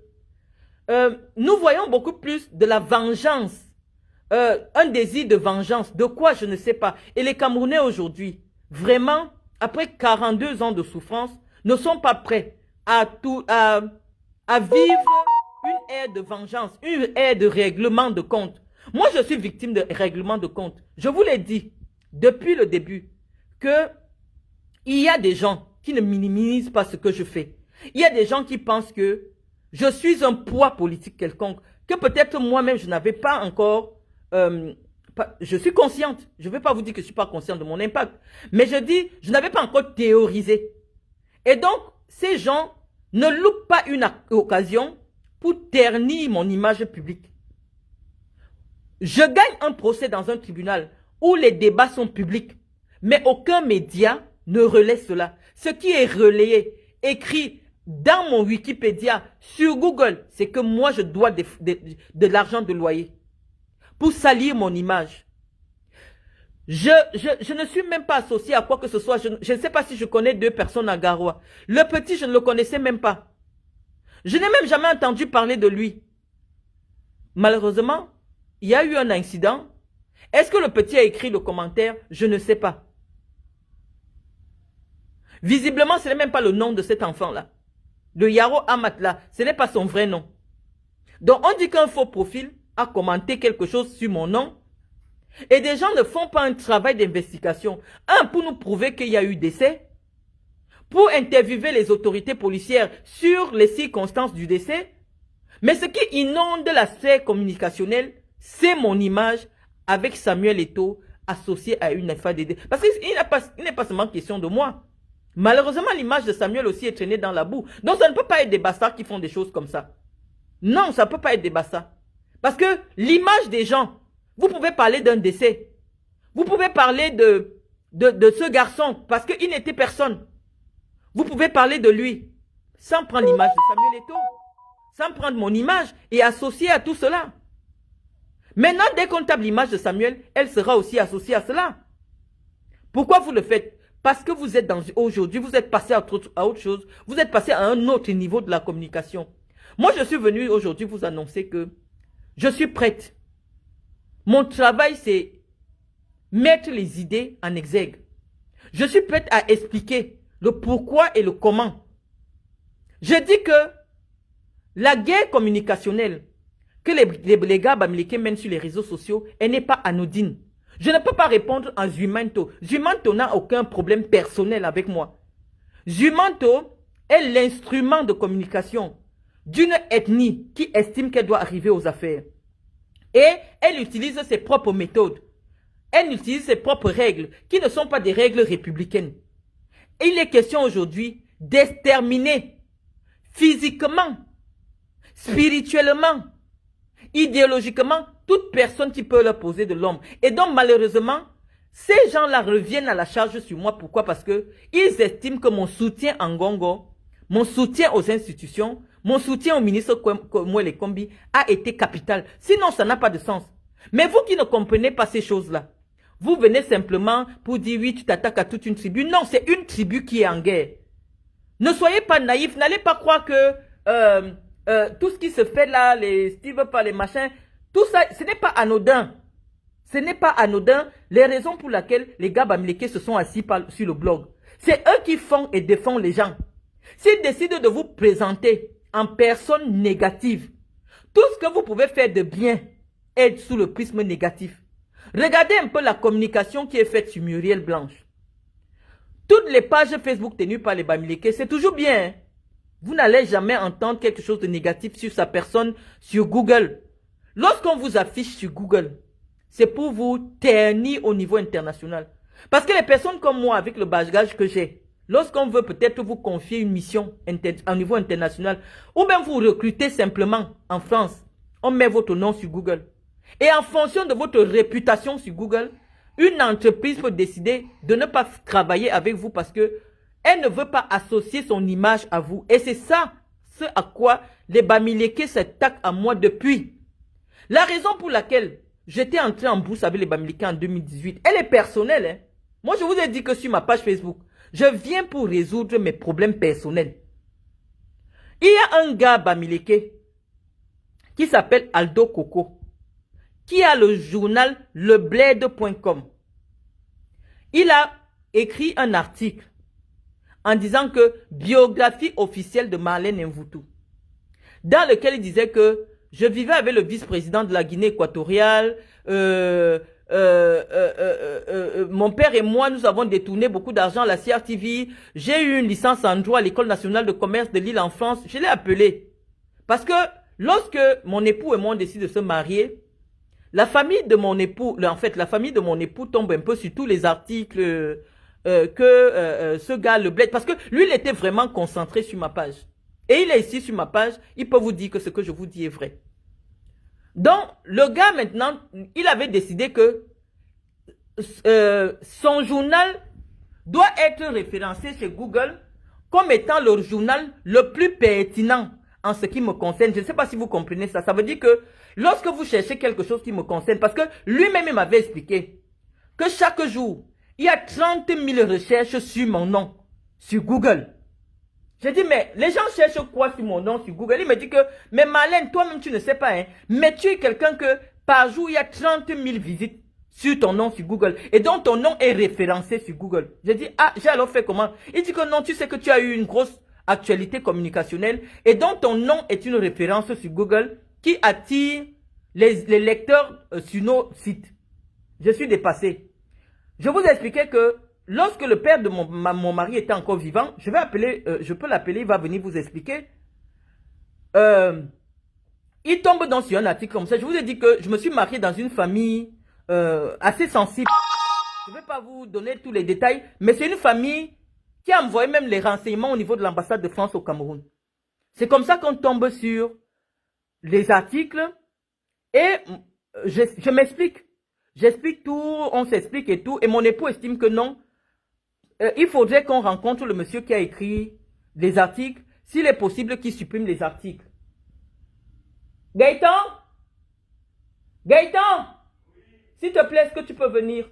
nous voyons beaucoup plus de la vengeance, un désir de vengeance. De quoi, je ne sais pas. Et les Camerounais aujourd'hui, vraiment, après 42 ans de souffrance, ne sont pas prêts à vivre une ère de vengeance, une ère de règlement de compte. Moi, je suis victime de règlement de compte. Je vous l'ai dit depuis le début que il y a des gens qui ne minimisent pas ce que je fais. Il y a des gens qui pensent que je suis un poids politique quelconque, que peut-être moi-même je n'avais pas encore... je suis consciente. Je ne vais pas vous dire que je ne suis pas consciente de mon impact. Mais je dis, je n'avais pas encore théorisé. Et donc, ces gens ne loupent pas une occasion pour ternir mon image publique. Je gagne un procès dans un tribunal où les débats sont publics. Mais aucun média ne relaie cela. Ce qui est relayé, écrit dans mon Wikipédia, sur Google, c'est que moi, je dois de l'argent de loyer pour salir mon image. Je ne suis même pas associé à quoi que ce soit. Je ne sais pas si je connais 2 personnes à Garoua. Le petit, je ne le connaissais même pas. Je n'ai même jamais entendu parler de lui. Malheureusement, il y a eu un incident. Est-ce que le petit a écrit le commentaire? Je ne sais pas. Visiblement, ce n'est même pas le nom de cet enfant-là. Le Yaro Amatla, ce n'est pas son vrai nom. Donc, on dit qu'un faux profil a commenté quelque chose sur mon nom. Et des gens ne font pas un travail d'investigation. Un, pour nous prouver qu'il y a eu décès. Pour interviewer les autorités policières sur les circonstances du décès. Mais ce qui inonde la sphère communicationnelle, c'est mon image avec Samuel Eto'o associé à une FADD. Parce qu'il n'est pas seulement question de moi. Malheureusement, l'image de Samuel aussi est traînée dans la boue. Donc, ça ne peut pas être des bastards qui font des choses comme ça. Non, ça ne peut pas être des bastards. Parce que l'image des gens, vous pouvez parler d'un décès. Vous pouvez parler de ce garçon parce qu'il n'était personne. Vous pouvez parler de lui sans prendre l'image de Samuel Eto'o, sans prendre mon image et associer à tout cela. Maintenant, dès qu'on tape l'image de Samuel, elle sera aussi associée à cela. Pourquoi vous le faites? Parce que vous êtes aujourd'hui, vous êtes passé à autre chose, vous êtes passé à un autre niveau de la communication. Moi, je suis venu aujourd'hui vous annoncer que je suis prête. Mon travail, c'est mettre les idées en exergue. Je suis prête à expliquer le pourquoi et le comment. Je dis que la guerre communicationnelle que les gars bamileke mènent sur les réseaux sociaux, elle n'est pas anodine. Je ne peux pas répondre à Zumanto. Zumanto n'a aucun problème personnel avec moi. Zumanto est l'instrument de communication d'une ethnie qui estime qu'elle doit arriver aux affaires. Et elle utilise ses propres méthodes. Elle utilise ses propres règles qui ne sont pas des règles républicaines. Et il est question aujourd'hui d'exterminer physiquement, spirituellement, idéologiquement, toute personne qui peut leur poser de l'ombre. Et donc, malheureusement, ces gens-là reviennent à la charge sur moi. Pourquoi? Parce que ils estiment que mon soutien en Ngongo, mon soutien aux institutions, mon soutien au ministre Mwele Kombi a été capital. Sinon, ça n'a pas de sens. Mais vous qui ne comprenez pas ces choses-là, vous venez simplement pour dire oui, tu t'attaques à toute une tribu. Non, c'est une tribu qui est en guerre. Ne soyez pas naïfs. N'allez pas croire que tout ce qui se fait là, les Steve par les machins, tout ça, ce n'est pas anodin. Ce n'est pas anodin les raisons pour lesquelles les gars bamileke se sont assis sur le blog. C'est eux qui font et défendent les gens. S'ils décident de vous présenter en personne négative, tout ce que vous pouvez faire de bien est sous le prisme négatif. Regardez un peu la communication qui est faite sur Muriel Blanche. Toutes les pages Facebook tenues par les bamileke, c'est toujours bien. Hein? Vous n'allez jamais entendre quelque chose de négatif sur sa personne sur Google. Lorsqu'on vous affiche sur Google, c'est pour vous ternir au niveau international. Parce que les personnes comme moi, avec le bagage que j'ai, lorsqu'on veut peut-être vous confier une mission au niveau international, ou même vous recruter simplement en France, on met votre nom sur Google. Et en fonction de votre réputation sur Google, une entreprise peut décider de ne pas travailler avec vous parce que elle ne veut pas associer son image à vous. Et c'est ça, ce à quoi les bamileke s'attaquent à moi depuis. La raison pour laquelle j'étais entré en bourse avec les bamileke en 2018, elle est personnelle. Hein. Moi, je vous ai dit que sur ma page Facebook, je viens pour résoudre mes problèmes personnels. Il y a un gars bamileke qui s'appelle Aldo Coco, qui a le journal lebled.com. Il a écrit un article en disant que biographie officielle de Marlène Mvutu, dans lequel il disait que je vivais avec le vice-président de la Guinée équatoriale, mon père et moi, nous avons détourné beaucoup d'argent à la CRTV, j'ai eu une licence en droit à l'École nationale de commerce de Lille en France, je l'ai appelé. Parce que lorsque mon époux et moi on décide de se marier, la famille de mon époux, la famille de mon époux tombe un peu sur tous les articles ce gars le bled, parce que lui il était vraiment concentré sur ma page et il est ici sur ma page, il peut vous dire que ce que je vous dis est vrai. Donc le gars maintenant il avait décidé que son journal doit être référencé chez Google comme étant le journal le plus pertinent en ce qui me concerne. Je ne sais pas si vous comprenez ça. Ça veut dire que lorsque vous cherchez quelque chose qui me concerne, parce que lui-même il m'avait expliqué que chaque jour, il y a 30 000 recherches sur mon nom, sur Google. J'ai dit, mais les gens cherchent quoi sur mon nom sur Google? Il me dit que, mais Marlène, toi-même tu ne sais pas, hein, mais tu es quelqu'un que par jour, il y a 30 000 visites sur ton nom sur Google et donc ton nom est référencé sur Google. J'ai dit, ah, j'ai alors fait comment? Il dit que non, tu sais que tu as eu une grosse actualité communicationnelle et donc ton nom est une référence sur Google qui attire les lecteurs sur nos sites. Je suis dépassé. Je vous ai expliqué que lorsque le père de mon mari était encore vivant, je peux l'appeler, il va venir vous expliquer. Il tombe sur un article comme ça. Je vous ai dit que je me suis marié dans une famille assez sensible. Je ne vais pas vous donner tous les détails, mais c'est une famille qui a envoyé même les renseignements au niveau de l'ambassade de France au Cameroun. C'est comme ça qu'on tombe sur les articles et je m'explique. J'explique tout, on s'explique et tout, et mon époux estime que non. Il faudrait qu'on rencontre le monsieur qui a écrit les articles, s'il est possible qu'il supprime les articles. Gaëtan? Gaëtan? S'il te plaît, est-ce que tu peux venir?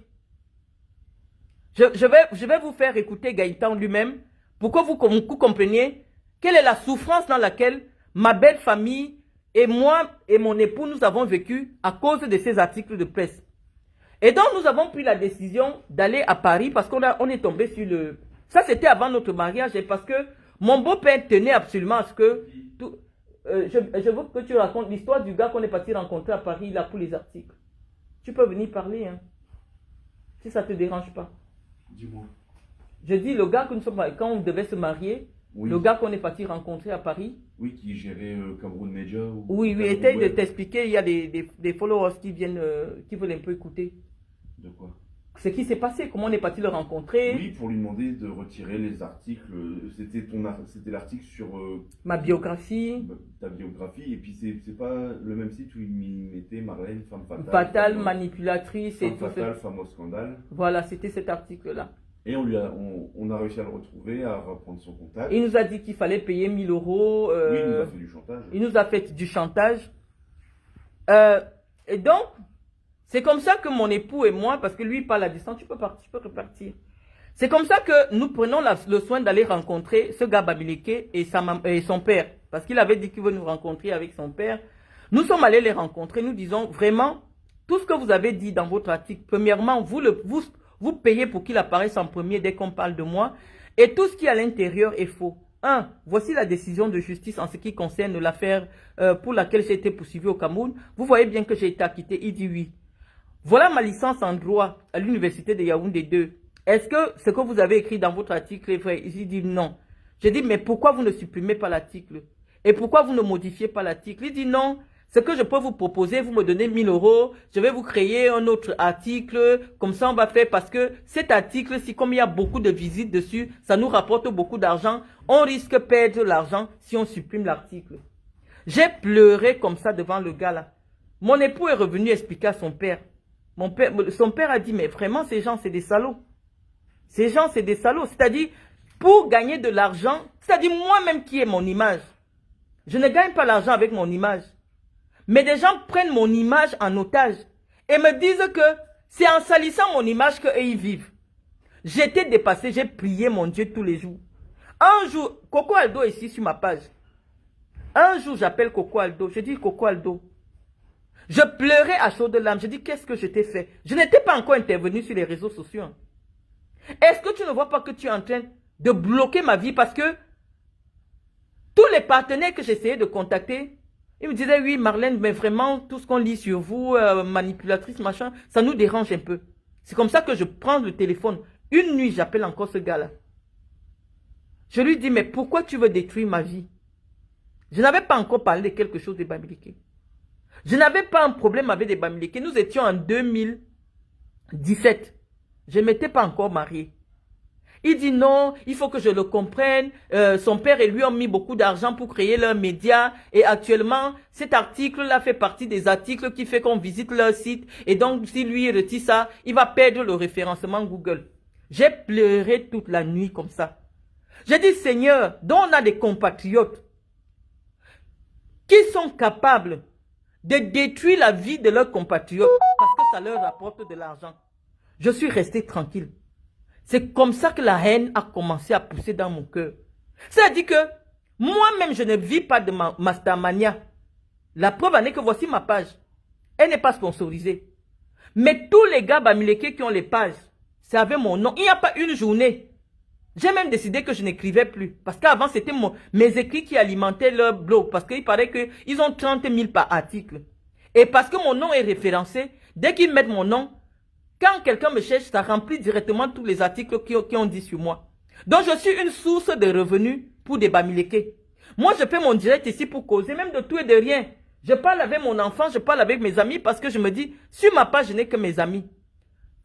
Je vais vous faire écouter Gaëtan lui-même pour que vous compreniez quelle est la souffrance dans laquelle ma belle famille et moi et mon époux nous avons vécu à cause de ces articles de presse. Et donc nous avons pris la décision d'aller à Paris parce qu'on est tombé sur le... Ça c'était avant notre mariage et parce que mon beau-père tenait absolument à ce que... je veux que tu racontes l'histoire du gars qu'on est parti rencontrer à Paris là pour les articles. Tu peux venir parler, hein, si ça ne te dérange pas. Dis-moi. Je dis le gars que nous sommes, quand on devait se marier, oui. Le gars qu'on est parti rencontrer à Paris. Oui, qui gérait Cameroun Media. Oui, essaye de t'expliquer, il y a des followers qui viennent, qui veulent un peu écouter. De quoi? Ce qui s'est passé, comment on est parti le rencontrer. Oui, pour lui demander de retirer les articles. C'était l'article sur... ma biographie. Ta biographie. Et puis c'est pas le même site où il mettait Marlène, femme fatale. Fatale, manipulatrice et tout. Femme fatale, femme au scandale. Voilà, c'était cet article-là. Et on a réussi à le retrouver, à reprendre son contact. Il nous a dit qu'il fallait payer 1 000 euros. Oui, il nous a fait du chantage. Il nous a fait du chantage. Et donc... C'est comme ça que mon époux et moi, parce que lui parle à distance, tu peux repartir. C'est comme ça que nous prenons le soin d'aller rencontrer ce gars Bamileke et son père. Parce qu'il avait dit qu'il veut nous rencontrer avec son père. Nous sommes allés les rencontrer. Nous disons vraiment, tout ce que vous avez dit dans votre article, premièrement, vous payez pour qu'il apparaisse en premier dès qu'on parle de moi. Et tout ce qui est à l'intérieur est faux. Voici la décision de justice en ce qui concerne l'affaire pour laquelle j'ai été poursuivi au Cameroun. Vous voyez bien que j'ai été acquitté. Il dit oui. Voilà ma licence en droit à l'université de Yaoundé 2. Est-ce que ce que vous avez écrit dans votre article est vrai? Il dit non. Je dis, mais pourquoi vous ne supprimez pas l'article? Et pourquoi vous ne modifiez pas l'article? Il dit non. Ce que je peux vous proposer, vous me donnez 1 000 euros. Je vais vous créer un autre article. Comme ça, on va faire parce que cet article, si comme il y a beaucoup de visites dessus, ça nous rapporte beaucoup d'argent. On risque de perdre l'argent si on supprime l'article. J'ai pleuré comme ça devant le gars là. Mon époux est revenu expliquer à son père. Son père a dit, mais vraiment, ces gens, c'est des salauds. Ces gens, c'est des salauds. C'est-à-dire, pour gagner de l'argent, c'est-à-dire moi-même qui ai mon image. Je ne gagne pas l'argent avec mon image. Mais des gens prennent mon image en otage et me disent que c'est en salissant mon image qu'eux, ils vivent. J'étais dépassé, j'ai prié mon Dieu tous les jours. Un jour, Coco Aldo est ici sur ma page. Un jour, j'appelle Coco Aldo. Je dis, Coco Aldo. Je pleurais à chaudes larmes. Je dis, qu'est-ce que je t'ai fait? Je n'étais pas encore intervenu sur les réseaux sociaux. Est-ce que tu ne vois pas que tu es en train de bloquer ma vie? Parce que tous les partenaires que j'essayais de contacter, ils me disaient, oui, Marlène, mais vraiment, tout ce qu'on lit sur vous, manipulatrice, machin, ça nous dérange un peu. C'est comme ça que je prends le téléphone. Une nuit, j'appelle encore ce gars-là. Je lui dis, mais pourquoi tu veux détruire ma vie? Je n'avais pas encore parlé de quelque chose de Bamileke. Je n'avais pas un problème avec des Bamileke. Nous étions en 2017. Je ne m'étais pas encore mariée. Il dit non, il faut que je le comprenne. Son père et lui ont mis beaucoup d'argent pour créer leur média. Et actuellement, cet article-là fait partie des articles qui fait qu'on visite leur site. Et donc, si lui retire ça, il va perdre le référencement Google. J'ai pleuré toute la nuit comme ça. J'ai dit, Seigneur, dont on a des compatriotes qui sont capables de détruire la vie de leurs compatriotes parce que ça leur rapporte de l'argent. Je suis resté tranquille. C'est comme ça que la haine a commencé à pousser dans mon cœur. C'est-à-dire que moi-même, je ne vis pas de Mastermania. La preuve en est que voici ma page. Elle n'est pas sponsorisée. Mais tous les gars Bamileke qui ont les pages, c'est avec mon nom. Il n'y a pas une journée. J'ai même décidé que je n'écrivais plus. Parce qu'avant, c'était mes écrits qui alimentaient leur blog. Parce qu'il paraît qu'ils ont 30 000 par article. Et parce que mon nom est référencé, dès qu'ils mettent mon nom, quand quelqu'un me cherche, ça remplit directement tous les articles qui ont dit sur moi. Donc, je suis une source de revenus pour des Bamileke. Moi, je fais mon direct ici pour causer, même de tout et de rien. Je parle avec mon enfant, je parle avec mes amis parce que je me dis, sur ma page, je n'ai que mes amis.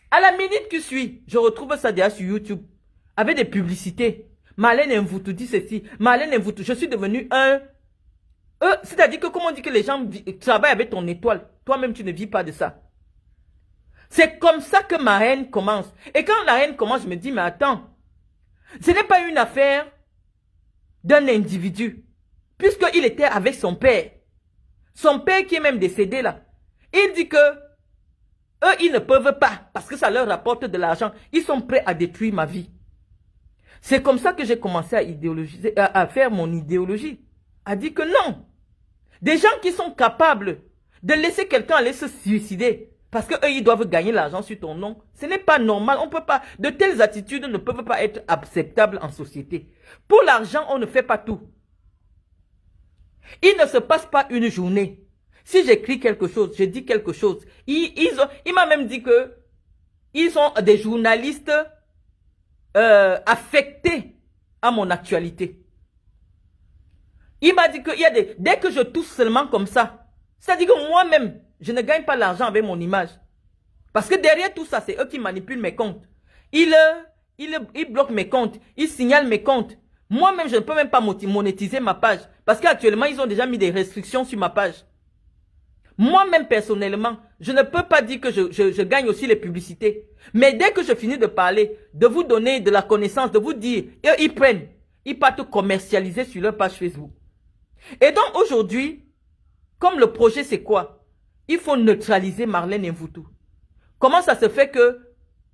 À la minute qui suit, je retrouve ça déjà sur YouTube, avec des publicités. Marlène Mvoutou dit ceci, Marlène Mvoutou, je suis devenu un... c'est-à-dire que comme on dit que les gens travaillent avec ton étoile, toi-même, tu ne vis pas de ça. C'est comme ça que ma haine commence. Et quand la haine commence, je me dis, mais attends, ce n'est pas une affaire d'un individu, puisqu'il était avec son père. Son père qui est même décédé là. Il dit que eux, ils ne peuvent pas, parce que ça leur rapporte de l'argent. Ils sont prêts à détruire ma vie. C'est comme ça que j'ai commencé à faire mon idéologie. À dire que non. Des gens qui sont capables de laisser quelqu'un aller se suicider, parce qu'eux, ils doivent gagner l'argent sur ton nom. Ce n'est pas normal. On peut pas. De telles attitudes ne peuvent pas être acceptables en société. Pour l'argent, on ne fait pas tout. Il ne se passe pas une journée. Si j'écris quelque chose, je dis quelque chose. Il m'a même dit que ils sont des journalistes affectés à mon actualité. Il m'a dit que dès que je touche seulement comme ça, c'est-à-dire que moi-même, je ne gagne pas l'argent avec mon image. Parce que derrière tout ça, c'est eux qui manipulent mes comptes. Ils bloquent mes comptes. Ils signalent mes comptes. Moi-même, je ne peux même pas monétiser ma page. Parce qu'actuellement, ils ont déjà mis des restrictions sur ma page. Moi-même, personnellement, je ne peux pas dire que je gagne aussi les publicités. Mais dès que je finis de parler, de vous donner de la connaissance, de vous dire, ils prennent. Ils partent commercialiser sur leur page Facebook. Et donc, aujourd'hui, comme le projet, c'est quoi? Il faut neutraliser Marlène Mvoutou. Comment ça se fait que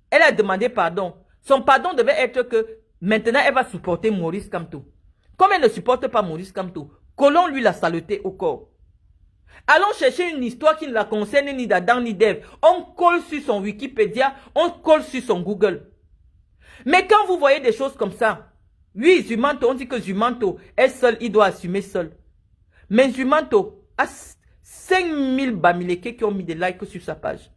elle a demandé pardon? Son pardon devait être que maintenant elle va supporter Maurice Kamto. Comme elle ne supporte pas Maurice Kamto, collons-lui la saleté au corps. Allons chercher une histoire qui ne la concerne ni d'Adam ni d'Ève. On colle sur son Wikipédia, on colle sur son Google. Mais quand vous voyez des choses comme ça, oui, Zumanto, on dit que Zumanto est seul, il doit assumer seul. Mais Zumanto a 5000 Bamileke qui ont mis des likes sur sa page.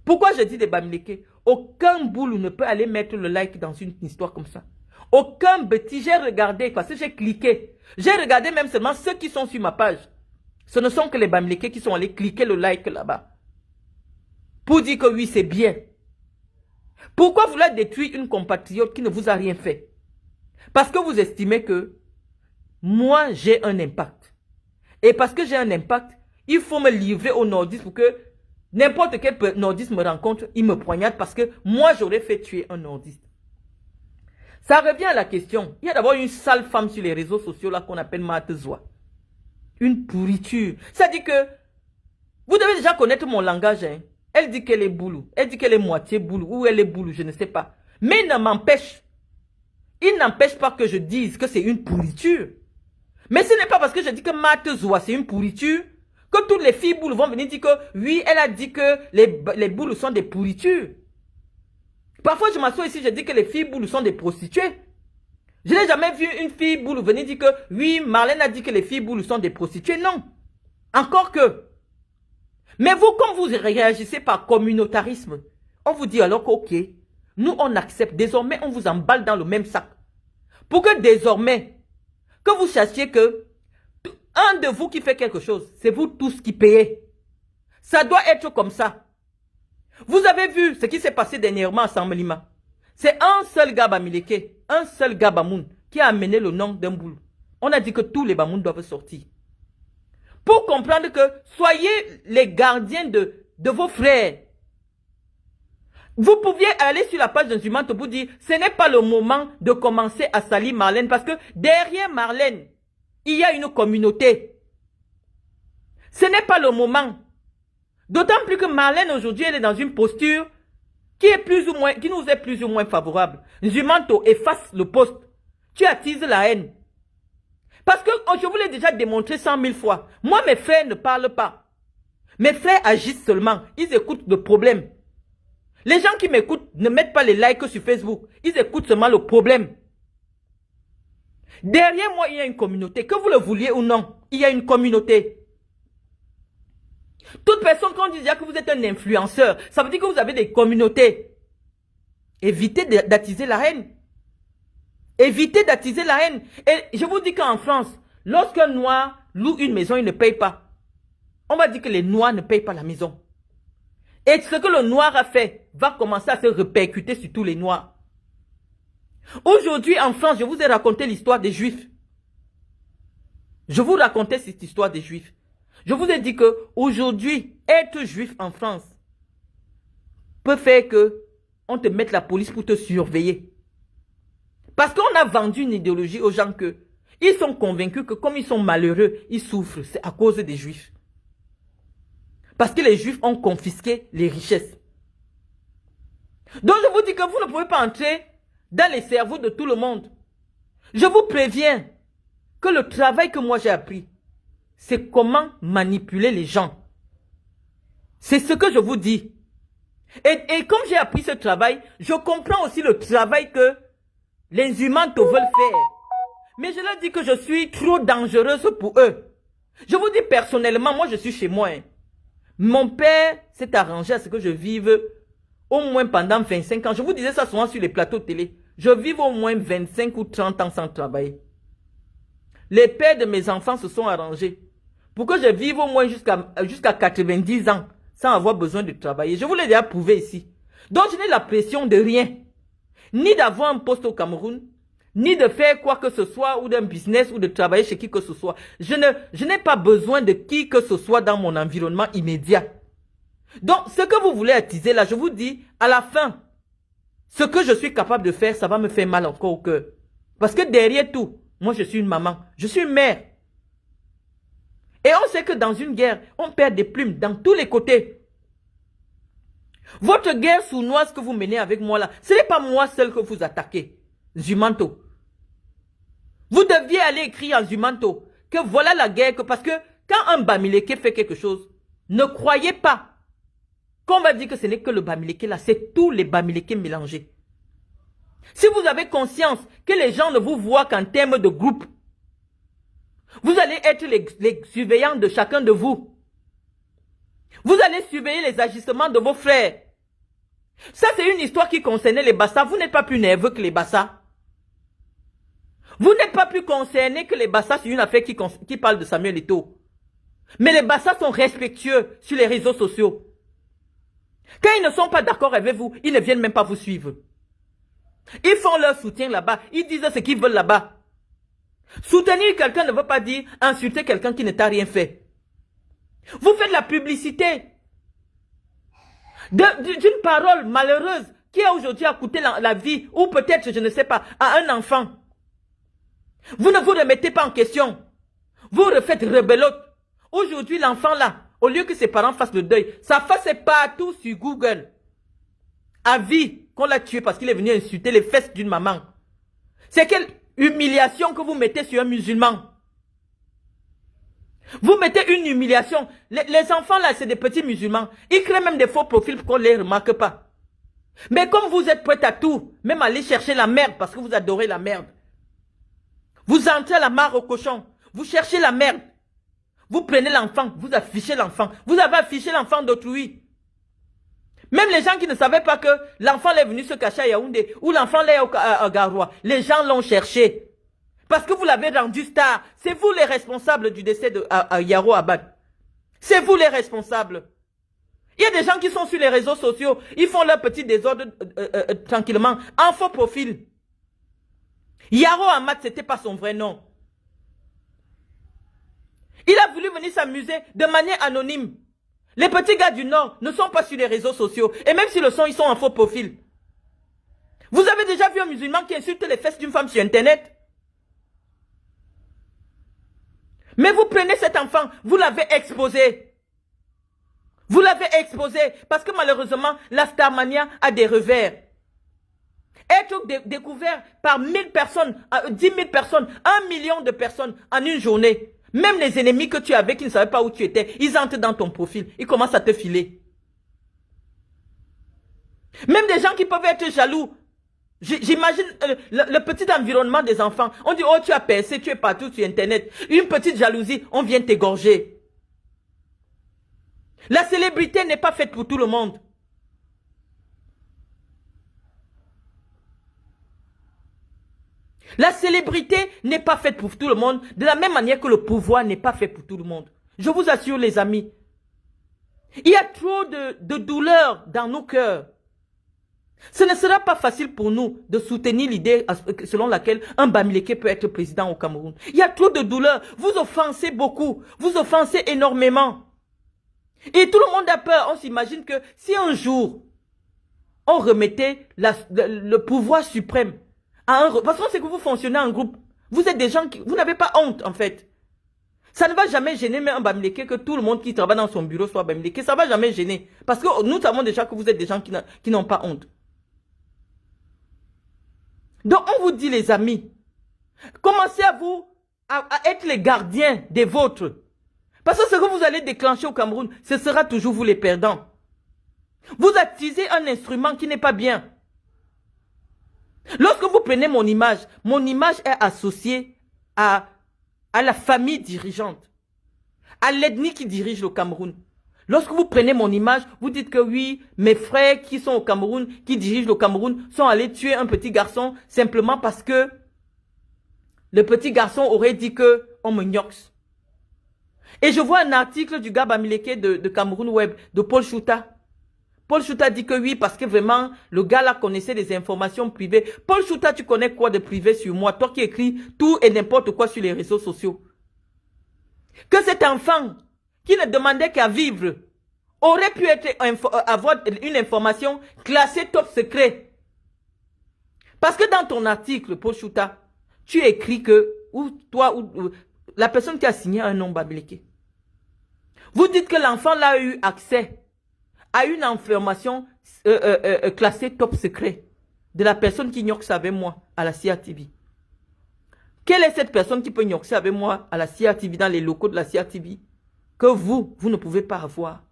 Pourquoi je dis des Bamileke? Aucun boulot ne peut aller mettre le like dans une histoire comme ça. Aucun petit, j'ai regardé, parce que j'ai cliqué. J'ai regardé même seulement ceux qui sont sur ma page. Ce ne sont que les Bamileke qui sont allés cliquer le like là-bas. Pour dire que oui, c'est bien. Pourquoi vouloir détruire une compatriote qui ne vous a rien fait? Parce que vous estimez que moi, j'ai un impact. Et parce que j'ai un impact, il faut me livrer aux nordistes pour que n'importe quel nordiste me rencontre, il me poignarde parce que moi, j'aurais fait tuer un nordiste. Ça revient à la question. Il y a d'abord une sale femme sur les réseaux sociaux là qu'on appelle Matezoa. Une pourriture. Ça dit que vous devez déjà connaître mon langage. Hein. Elle dit qu'elle est boulou. Elle dit qu'elle est moitié boulou. Ou elle est boulou, je ne sais pas. Mais il n'empêche pas que je dise que c'est une pourriture. Mais ce n'est pas parce que je dis que Matezoa c'est une pourriture que toutes les filles boules vont venir dire que oui, elle a dit que les boules sont des pourritures. Parfois, je m'assois ici, je dis que les filles boules sont des prostituées. Je n'ai jamais vu une fille boule venir dire que oui, Marlène a dit que les filles boules sont des prostituées. Non. Encore que. Mais vous, comme vous réagissez par communautarisme, on vous dit alors qu'ok, nous on accepte. Désormais, on vous emballe dans le même sac. Pour que désormais, que vous sachiez que un de vous qui fait quelque chose, c'est vous tous qui payez. Ça doit être comme ça. Vous avez vu ce qui s'est passé dernièrement à Sambalima. C'est un seul gars Bamileke, un seul gars Bamoun qui a amené le nom d'un boule. On a dit que tous les Bamoun doivent sortir. Pour comprendre que soyez les gardiens de vos frères. Vous pouviez aller sur la page d'Inzumanto pour dire ce n'est pas le moment de commencer à salir Marlène parce que derrière Marlène, il y a une communauté. Ce n'est pas le moment. D'autant plus que Marlène aujourd'hui, elle est dans une posture qui nous est plus ou moins favorable. Nzumanto efface le poste. Tu attises la haine. Parce que je vous l'ai déjà démontré 100 000 fois. Moi, mes frères ne parlent pas. Mes frères agissent seulement. Ils écoutent le problème. Les gens qui m'écoutent ne mettent pas les likes sur Facebook. Ils écoutent seulement le problème. Derrière moi, il y a une communauté. Que vous le vouliez ou non, il y a une communauté. Toute personne, quand on dit que vous êtes un influenceur, ça veut dire que vous avez des communautés. Évitez d'attiser la haine. Évitez d'attiser la haine. Et je vous dis qu'en France, lorsqu'un noir loue une maison, il ne paye pas. On va dire que les noirs ne payent pas la maison. Et ce que le noir a fait va commencer à se répercuter sur tous les noirs. Aujourd'hui, en France, je vous ai raconté l'histoire des Juifs. Je vous racontais cette histoire des Juifs. Je vous ai dit que aujourd'hui, être juif en France peut faire que on te mette la police pour te surveiller. Parce qu'on a vendu une idéologie aux gens que ils sont convaincus que comme ils sont malheureux, ils souffrent. C'est à cause des Juifs. Parce que les Juifs ont confisqué les richesses. Donc je vous dis que vous ne pouvez pas entrer dans les cerveaux de tout le monde. Je vous préviens que le travail que moi j'ai appris, c'est comment manipuler les gens. C'est ce que je vous dis. Et comme j'ai appris ce travail, je comprends aussi le travail que les humains veulent faire. Mais je leur dis que je suis trop dangereuse pour eux. Je vous dis personnellement, moi je suis chez moi. Mon père s'est arrangé à ce que je vive au moins pendant 25 ans. Je vous disais ça souvent sur les plateaux de télé. Je vive au moins 25 ou 30 ans sans travailler. Les pères de mes enfants se sont arrangés pour que je vive au moins jusqu'à 90 ans sans avoir besoin de travailler. Je vous l'ai déjà prouvé ici. Donc je n'ai la pression de rien. Ni d'avoir un poste au Cameroun, ni de faire quoi que ce soit, ou d'un business, ou de travailler chez qui que ce soit. Je n'ai pas besoin de qui que ce soit dans mon environnement immédiat. Donc, ce que vous voulez attiser là, je vous dis, à la fin, ce que je suis capable de faire, ça va me faire mal encore au cœur. Parce que derrière tout, moi je suis une maman, je suis une mère. Et on sait que dans une guerre, on perd des plumes dans tous les côtés. Votre guerre sournoise que vous menez avec moi là, ce n'est pas moi seul que vous attaquez. Nzumanto. Vous deviez aller écrire en Nzumanto que voilà la guerre, parce que quand un Bamileke fait quelque chose, ne croyez pas qu'on va dire que ce n'est que le Bamileke là, c'est tous les Bamileke mélangés. Si vous avez conscience que les gens ne vous voient qu'en termes de groupe, vous allez être les surveillants de chacun de vous. Vous allez surveiller les agissements de vos frères. Ça, c'est une histoire qui concernait les Bassa. Vous n'êtes pas plus nerveux que les Bassa. Vous n'êtes pas plus concerné que les Bassa sur une affaire qui parle de Samuel Eto'o. Mais les Bassa sont respectueux sur les réseaux sociaux. Quand ils ne sont pas d'accord avec vous, ils ne viennent même pas vous suivre. Ils font leur soutien là-bas. Ils disent ce qu'ils veulent là-bas. Soutenir quelqu'un ne veut pas dire insulter quelqu'un qui ne t'a rien fait. Vous faites la publicité d'une parole malheureuse qui a aujourd'hui coûté la vie, ou peut-être, je ne sais pas, à un enfant. Vous ne vous remettez pas en question. Vous refaites rebelote. Aujourd'hui, l'enfant là, au lieu que ses parents fassent le deuil, sa face est partout sur Google. À vie qu'on l'a tué parce qu'il est venu insulter les fesses d'une maman. C'est quelle humiliation que vous mettez sur un musulman. Vous mettez une humiliation. Les enfants là, c'est des petits musulmans. Ils créent même des faux profils pour qu'on ne les remarque pas. Mais comme vous êtes prêts à tout, même aller chercher la merde parce que vous adorez la merde. Vous entrez à la mare au cochon. Vous cherchez la merde. Vous prenez l'enfant, vous affichez l'enfant. Vous avez affiché l'enfant d'autrui. Même les gens qui ne savaient pas que l'enfant est venu se cacher à Yaoundé ou l'enfant est à Garoua, les gens l'ont cherché. Parce que vous l'avez rendu star. C'est vous les responsables du décès de Yaro Abad. C'est vous les responsables. Il y a des gens qui sont sur les réseaux sociaux, ils font leur petit désordre tranquillement, en faux profil. Yaro Ahmad, ce n'était pas son vrai nom. Il a voulu venir s'amuser de manière anonyme. Les petits gars du Nord ne sont pas sur les réseaux sociaux. Et même s'ils le sont, ils sont en faux profil. Vous avez déjà vu un musulman qui insulte les fesses d'une femme sur Internet? Mais vous prenez cet enfant, vous l'avez exposé. Vous l'avez exposé parce que malheureusement, la Starmania a des revers. Être découvert par 1000 personnes, 10 000 personnes, 1 million de personnes en une journée. Même les ennemis que tu avais qui ne savaient pas où tu étais, ils entrent dans ton profil. Ils commencent à te filer. Même des gens qui peuvent être jaloux. J'imagine le petit environnement des enfants. On dit, oh, tu as percé, tu es partout sur Internet. Une petite jalousie, on vient t'égorger. La célébrité n'est pas faite pour tout le monde. La célébrité n'est pas faite pour tout le monde, de la même manière que le pouvoir n'est pas fait pour tout le monde. Je vous assure, les amis, il y a trop de douleur dans nos cœurs. Ce ne sera pas facile pour nous de soutenir l'idée selon laquelle un Bamileke peut être président au Cameroun. Il y a trop de douleur. Vous offensez beaucoup. Vous offensez énormément. Et tout le monde a peur. On s'imagine que si un jour, on remettait le pouvoir suprême à un... Parce qu'on sait que vous fonctionnez en groupe. Vous êtes des gens qui... Vous n'avez pas honte, en fait. Ça ne va jamais gêner même un Bamileke que tout le monde qui travaille dans son bureau soit Bamileke. Ça ne va jamais gêner. Parce que nous savons déjà que vous êtes des gens qui n'ont pas honte. Donc, on vous dit, les amis, commencez à être les gardiens des vôtres. Parce que ce que vous allez déclencher au Cameroun, ce sera toujours vous les perdants. Vous utilisez un instrument qui n'est pas bien. Lorsque vous prenez mon image est associée à la famille dirigeante, à l'ethnie qui dirige le Cameroun. Lorsque vous prenez mon image, vous dites que oui, mes frères qui sont au Cameroun, qui dirigent le Cameroun, sont allés tuer un petit garçon simplement parce que le petit garçon aurait dit que on me gnoxe. Et je vois un article du gars Bamileke de Cameroun Web, de Paul Chouta. Paul Chouta dit que oui, parce que vraiment, le gars là connaissait des informations privées. Paul Chouta, tu connais quoi de privé sur moi? Toi qui écris tout et n'importe quoi sur les réseaux sociaux. Que cet enfant qui ne demandait qu'à vivre, aurait pu avoir une information classée top secret. Parce que dans ton article, Paul Chouta, tu écris que, la personne qui a signé un nom Bamileke, vous dites que l'enfant là a eu accès à une information classée top secret de la personne qui gnoxe avec moi à la CRTV. Quelle est cette personne qui peut gnoxer avec moi à la CRTV, dans les locaux de la CRTV? Que vous ne pouvez pas avoir.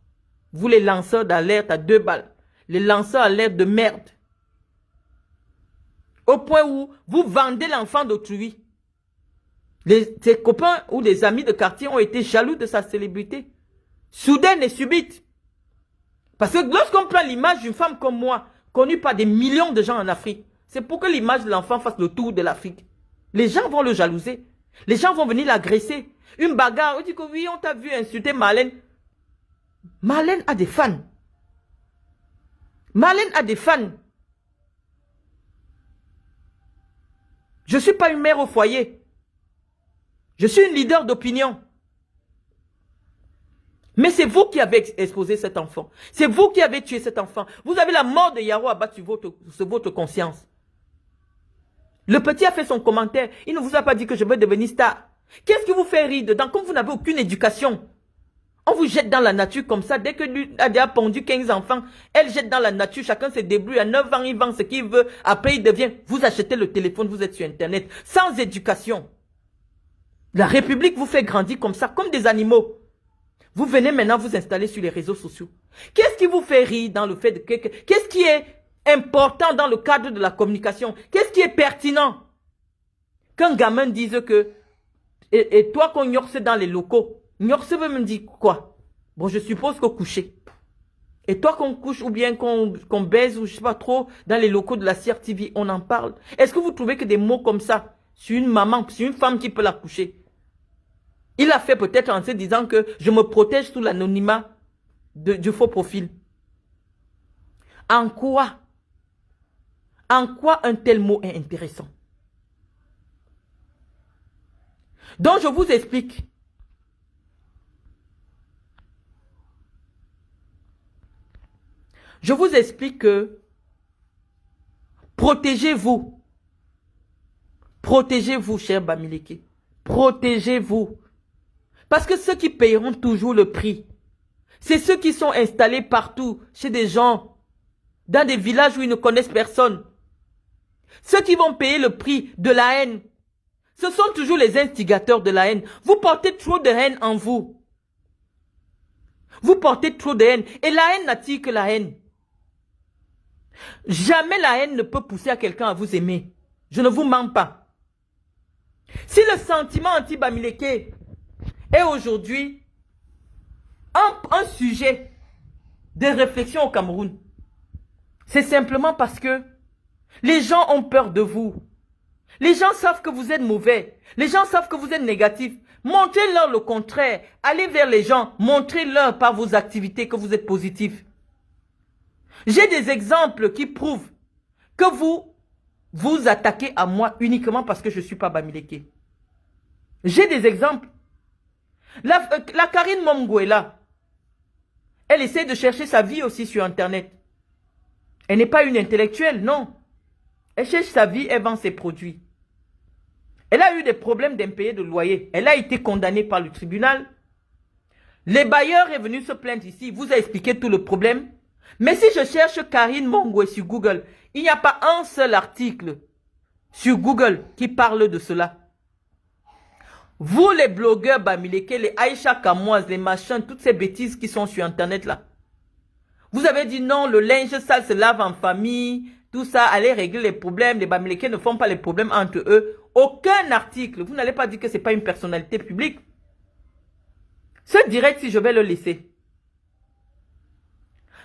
Vous les lanceurs d'alerte à 2 balles. Les lanceurs d'alerte de merde. Au point où vous vendez l'enfant d'autrui. Ses copains ou des amis de quartier ont été jaloux de sa célébrité. Soudaine et subite. Parce que lorsqu'on prend l'image d'une femme comme moi, connue par des millions de gens en Afrique, c'est pour que l'image de l'enfant fasse le tour de l'Afrique. Les gens vont le jalouser. Les gens vont venir l'agresser. Une bagarre, on dit que oui, on t'a vu insulter Marlène. Marlène a des fans. Marlène a des fans. Je ne suis pas une mère au foyer. Je suis une leader d'opinion. Mais c'est vous qui avez exposé cet enfant. C'est vous qui avez tué cet enfant. Vous avez la mort de Yaro abattu sur votre conscience. Le petit a fait son commentaire. Il ne vous a pas dit que je veux devenir star. Qu'est-ce qui vous fait rire dedans? Comme vous n'avez aucune éducation. On vous jette dans la nature comme ça. Dès que lui a déjà pondu 15 enfants, elle jette dans la nature. Chacun se débrouille. À 9 ans, il vend ce qu'il veut. Après, il devient... Vous achetez le téléphone, vous êtes sur Internet. Sans éducation. La République vous fait grandir comme ça, comme des animaux. Vous venez maintenant vous installer sur les réseaux sociaux. Qu'est-ce qui vous fait rire dans le fait de... Qu'est-ce qui est important dans le cadre de la communication? Qu'est-ce qui est pertinent? Qu'un gamin dise que... Et toi qu'on gnoxe dans les locaux, gnoxe veut me dire quoi? Bon, je suppose que coucher. Et toi qu'on couche ou bien qu'on baise ou je sais pas trop dans les locaux de la CRTV, on en parle. Est-ce que vous trouvez que des mots comme ça, sur une maman, sur une femme qui peut la coucher, il a fait peut-être en se disant que je me protège sous l'anonymat. du faux profil. En quoi un tel mot est intéressant? Donc, je vous explique. Je vous explique que protégez-vous. Protégez-vous, cher Bamileke. Protégez-vous. Parce que ceux qui payeront toujours le prix, c'est ceux qui sont installés partout, chez des gens, dans des villages où ils ne connaissent personne. Ceux qui vont payer le prix de la haine, ce sont toujours les instigateurs de la haine. Vous portez trop de haine en vous. Vous portez trop de haine. Et la haine n'attire que la haine. Jamais la haine ne peut pousser à quelqu'un à vous aimer. Je ne vous mens pas. Si le sentiment anti-Bamileke est aujourd'hui un sujet de réflexion au Cameroun, c'est simplement parce que les gens ont peur de vous. Les gens savent que vous êtes mauvais. Les gens savent que vous êtes négatif. Montrez-leur le contraire. Allez vers les gens. Montrez-leur par vos activités que vous êtes positif. J'ai des exemples qui prouvent que vous attaquez à moi uniquement parce que je ne suis pas Bamileke. J'ai des exemples. La Karine Momgouela, elle essaie de chercher sa vie aussi sur Internet. Elle n'est pas une intellectuelle, non. Elle cherche sa vie, elle vend ses produits. Elle a eu des problèmes d'impayé de loyer. Elle a été condamnée par le tribunal. Les bailleurs est venu se plaindre ici. Il vous a expliqué tout le problème. Mais si je cherche Karine Mongwe sur Google, il n'y a pas un seul article sur Google qui parle de cela. Vous les blogueurs Bamileke, les Aïcha Kamoise, les machins, toutes ces bêtises qui sont sur Internet là. Vous avez dit non, le linge sale se lave en famille, tout ça, allez régler les problèmes. Les Bamileke ne font pas les problèmes entre eux. Aucun article. Vous n'allez pas dire que ce n'est pas une personnalité publique. Ce direct, si je vais le laisser.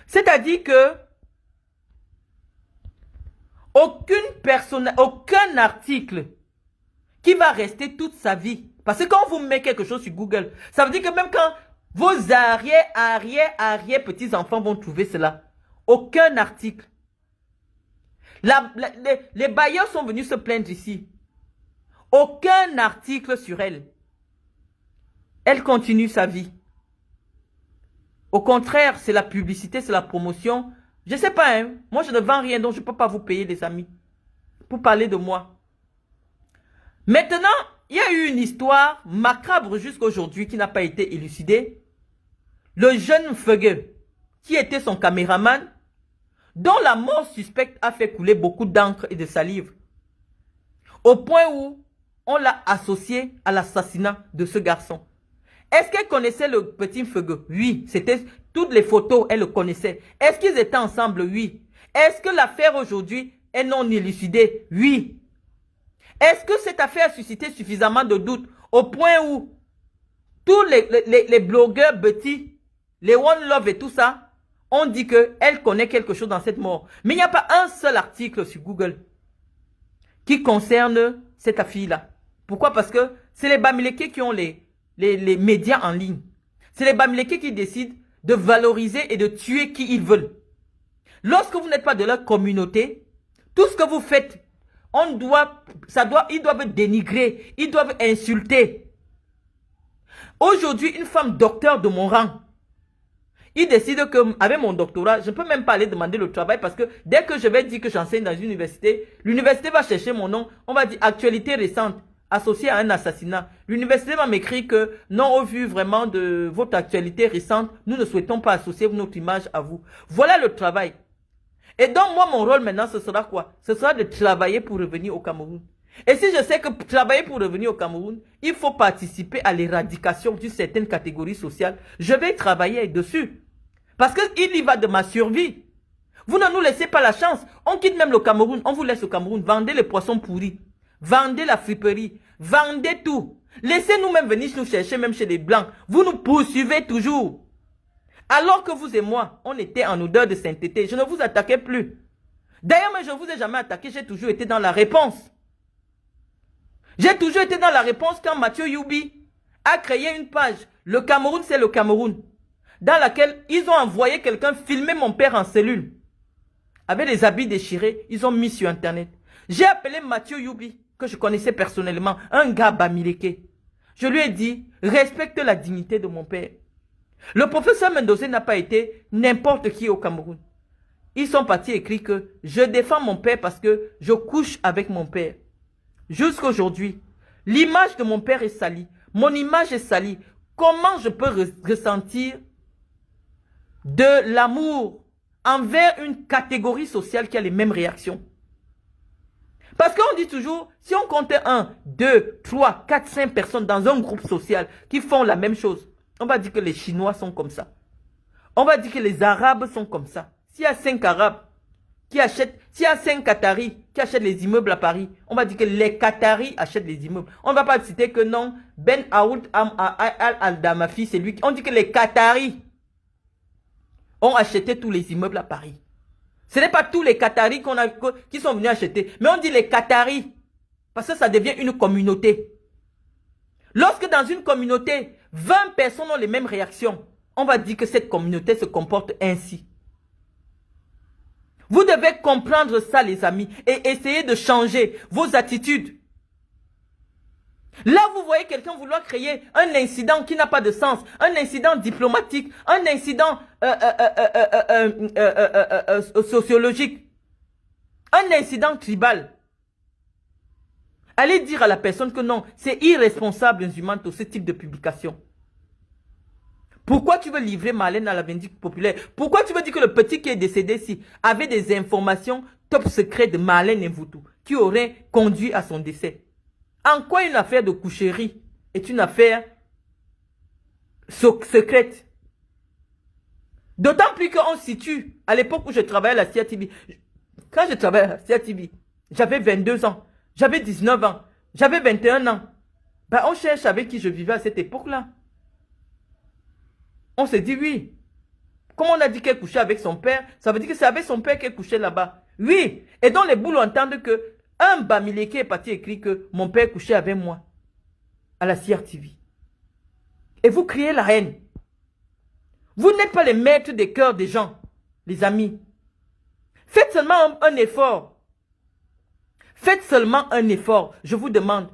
C'est-à-dire que aucun article qui va rester toute sa vie. Parce que quand vous mettez quelque chose sur Google, ça veut dire que même quand vos arrière petits-enfants vont trouver cela, aucun article. Les bailleurs sont venus se plaindre ici. Aucun article sur elle. Elle continue sa vie. Au contraire, c'est la publicité, c'est la promotion. Je ne sais pas, hein. Moi, je ne vends rien, donc je ne peux pas vous payer, les amis, pour parler de moi. Maintenant, il y a eu une histoire macabre jusqu'à aujourd'hui qui n'a pas été élucidée. Le jeune Feugue, qui était son caméraman, dont la mort suspecte a fait couler beaucoup d'encre et de salive. Au point où on l'a associé à l'assassinat de ce garçon. Est-ce qu'elle connaissait le petit Feugue? Oui, c'était toutes les photos, elle le connaissait. Est-ce qu'ils étaient ensemble? Oui. Est-ce que l'affaire aujourd'hui est non élucidée? Oui. Est-ce que cette affaire a suscité suffisamment de doutes au point où tous les blogueurs petits, les One Love et tout ça, ont dit qu'elle connaît quelque chose dans cette mort. Mais il n'y a pas un seul article sur Google qui concerne cette fille-là. Pourquoi? Parce que c'est les Bamileke qui ont les médias en ligne. C'est les Bamileke qui décident de valoriser et de tuer qui ils veulent. Lorsque vous n'êtes pas de leur communauté, tout ce que vous faites, ils doivent dénigrer, ils doivent insulter. Aujourd'hui, une femme docteur de mon rang, il décide qu'avec mon doctorat, je ne peux même pas aller demander le travail parce que dès que je vais dire que j'enseigne dans une université, l'université va chercher mon nom, on va dire actualité récente associée à un assassinat. L'université va m'écrire que non, au vu vraiment de votre actualité récente, nous ne souhaitons pas associer notre image à vous. Voilà le travail. Et donc moi, mon rôle maintenant, ce sera quoi? Ce sera de travailler pour revenir au Cameroun. Et si je sais que pour travailler pour revenir au Cameroun, il faut participer à l'éradication d'une certaine catégorie sociale, je vais travailler dessus. Parce qu'il y va de ma survie. Vous ne nous laissez pas la chance. On quitte même le Cameroun. On vous laisse au Cameroun. Vendez les poissons pourris. Vendez la friperie. Vendez tout. Laissez-nous même venir nous chercher, même chez les Blancs. Vous nous poursuivez toujours. Alors que vous et moi, on était en odeur de sainteté. Je ne vous attaquais plus. D'ailleurs, mais je ne vous ai jamais attaqué. J'ai toujours été dans la réponse. J'ai toujours été dans la réponse quand Mathieu Youbi a créé une page. Le Cameroun, c'est le Cameroun. dans laquelle ils ont envoyé quelqu'un filmer mon père en cellule. Avec les habits déchirés, ils ont mis sur Internet. J'ai appelé Mathieu Youbi, que je connaissais personnellement, un gars bamileke. Je lui ai dit, respecte la dignité de mon père. Le professeur Mendozé n'a pas été n'importe qui au Cameroun. Ils sont partis écrire que je défends mon père parce que je couche avec mon père. Jusqu'à aujourd'hui, l'image de mon père est salie. Mon image est salie. Comment je peux ressentir de l'amour envers une catégorie sociale qui a les mêmes réactions? Parce qu'on dit toujours, si on compte 1, 2, 3, 4, 5 personnes dans un groupe social qui font la même chose, on va dire que les Chinois sont comme ça. On va dire que les Arabes sont comme ça. S'il y a 5 Arabes qui achètent, s'il y a 5 Qataris qui achètent les immeubles à Paris, on va dire que les Qataris achètent les immeubles. On ne va pas citer que non, Ben Aoud Al-Damafi, c'est lui qui... On dit que les Qataris ont acheté tous les immeubles à Paris. Ce n'est pas tous les Qataris qui sont venus acheter, mais on dit les Qataris, parce que ça devient une communauté. Lorsque dans une communauté, 20 personnes ont les mêmes réactions, on va dire que cette communauté se comporte ainsi. Vous devez comprendre ça, les amis, et essayer de changer vos attitudes. Là, vous voyez quelqu'un vouloir créer un incident qui n'a pas de sens, un incident diplomatique, un incident sociologique, un incident tribal. Allez dire à la personne que non, c'est irresponsable, Nzumanto, ce type de publication. Pourquoi tu veux livrer Marlène à la vindicte populaire? Pourquoi tu veux dire que le petit qui est décédé ici avait des informations top secrètes de Marlène Mvoutou qui auraient conduit à son décès? En quoi une affaire de coucherie est une affaire secrète? D'autant plus qu'on se situe à l'époque où je travaillais à la CIATV. Quand je travaillais à la CIATV, j'avais 22 ans, j'avais 19 ans, j'avais 21 ans. Ben, on cherche avec qui je vivais à cette époque-là. On se dit oui. Comme on a dit qu'elle couchait avec son père, ça veut dire que c'est avec son père qu'elle couchait là-bas. Oui. Et donc les boules entendent que un Bamileke est parti écrire que mon père couchait avec moi à la CRTV. Et vous criez la haine. Vous n'êtes pas les maîtres des cœurs des gens, les amis. Faites seulement un effort. Faites seulement un effort, je vous demande,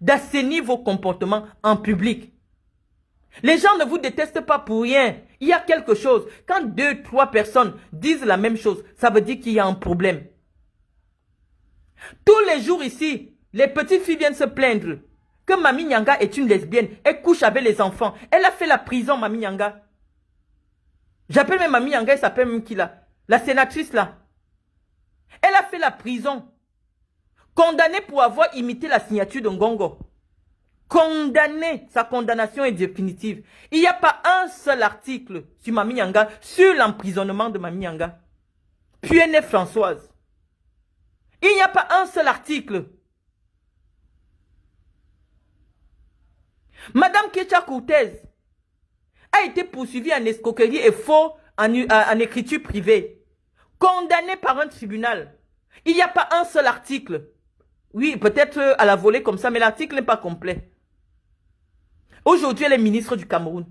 d'assainir vos comportements en public. Les gens ne vous détestent pas pour rien. Il y a quelque chose. Quand 2, 3 personnes disent la même chose, ça veut dire qu'il y a un problème. Tous les jours ici, les petites filles viennent se plaindre que Mami Nyanga est une lesbienne. Elle couche avec les enfants. Elle a fait la prison, Mami Nyanga. J'appelle même Mami Nyanga, elle s'appelle même qui là? La sénatrice là. Elle a fait la prison. Condamnée pour avoir imité la signature de Ngongo. Condamnée. Sa condamnation est définitive. Il n'y a pas un seul article sur Mami Nyanga, sur l'emprisonnement de Mami Nyanga. Puis elle est Françoise. Il n'y a pas un seul article. Madame Kecha Cortez a été poursuivie en escroquerie et faux en écriture privée. Condamnée par un tribunal. Il n'y a pas un seul article. Oui, peut-être à la volée comme ça, mais l'article n'est pas complet. Aujourd'hui, elle est ministre du Cameroun.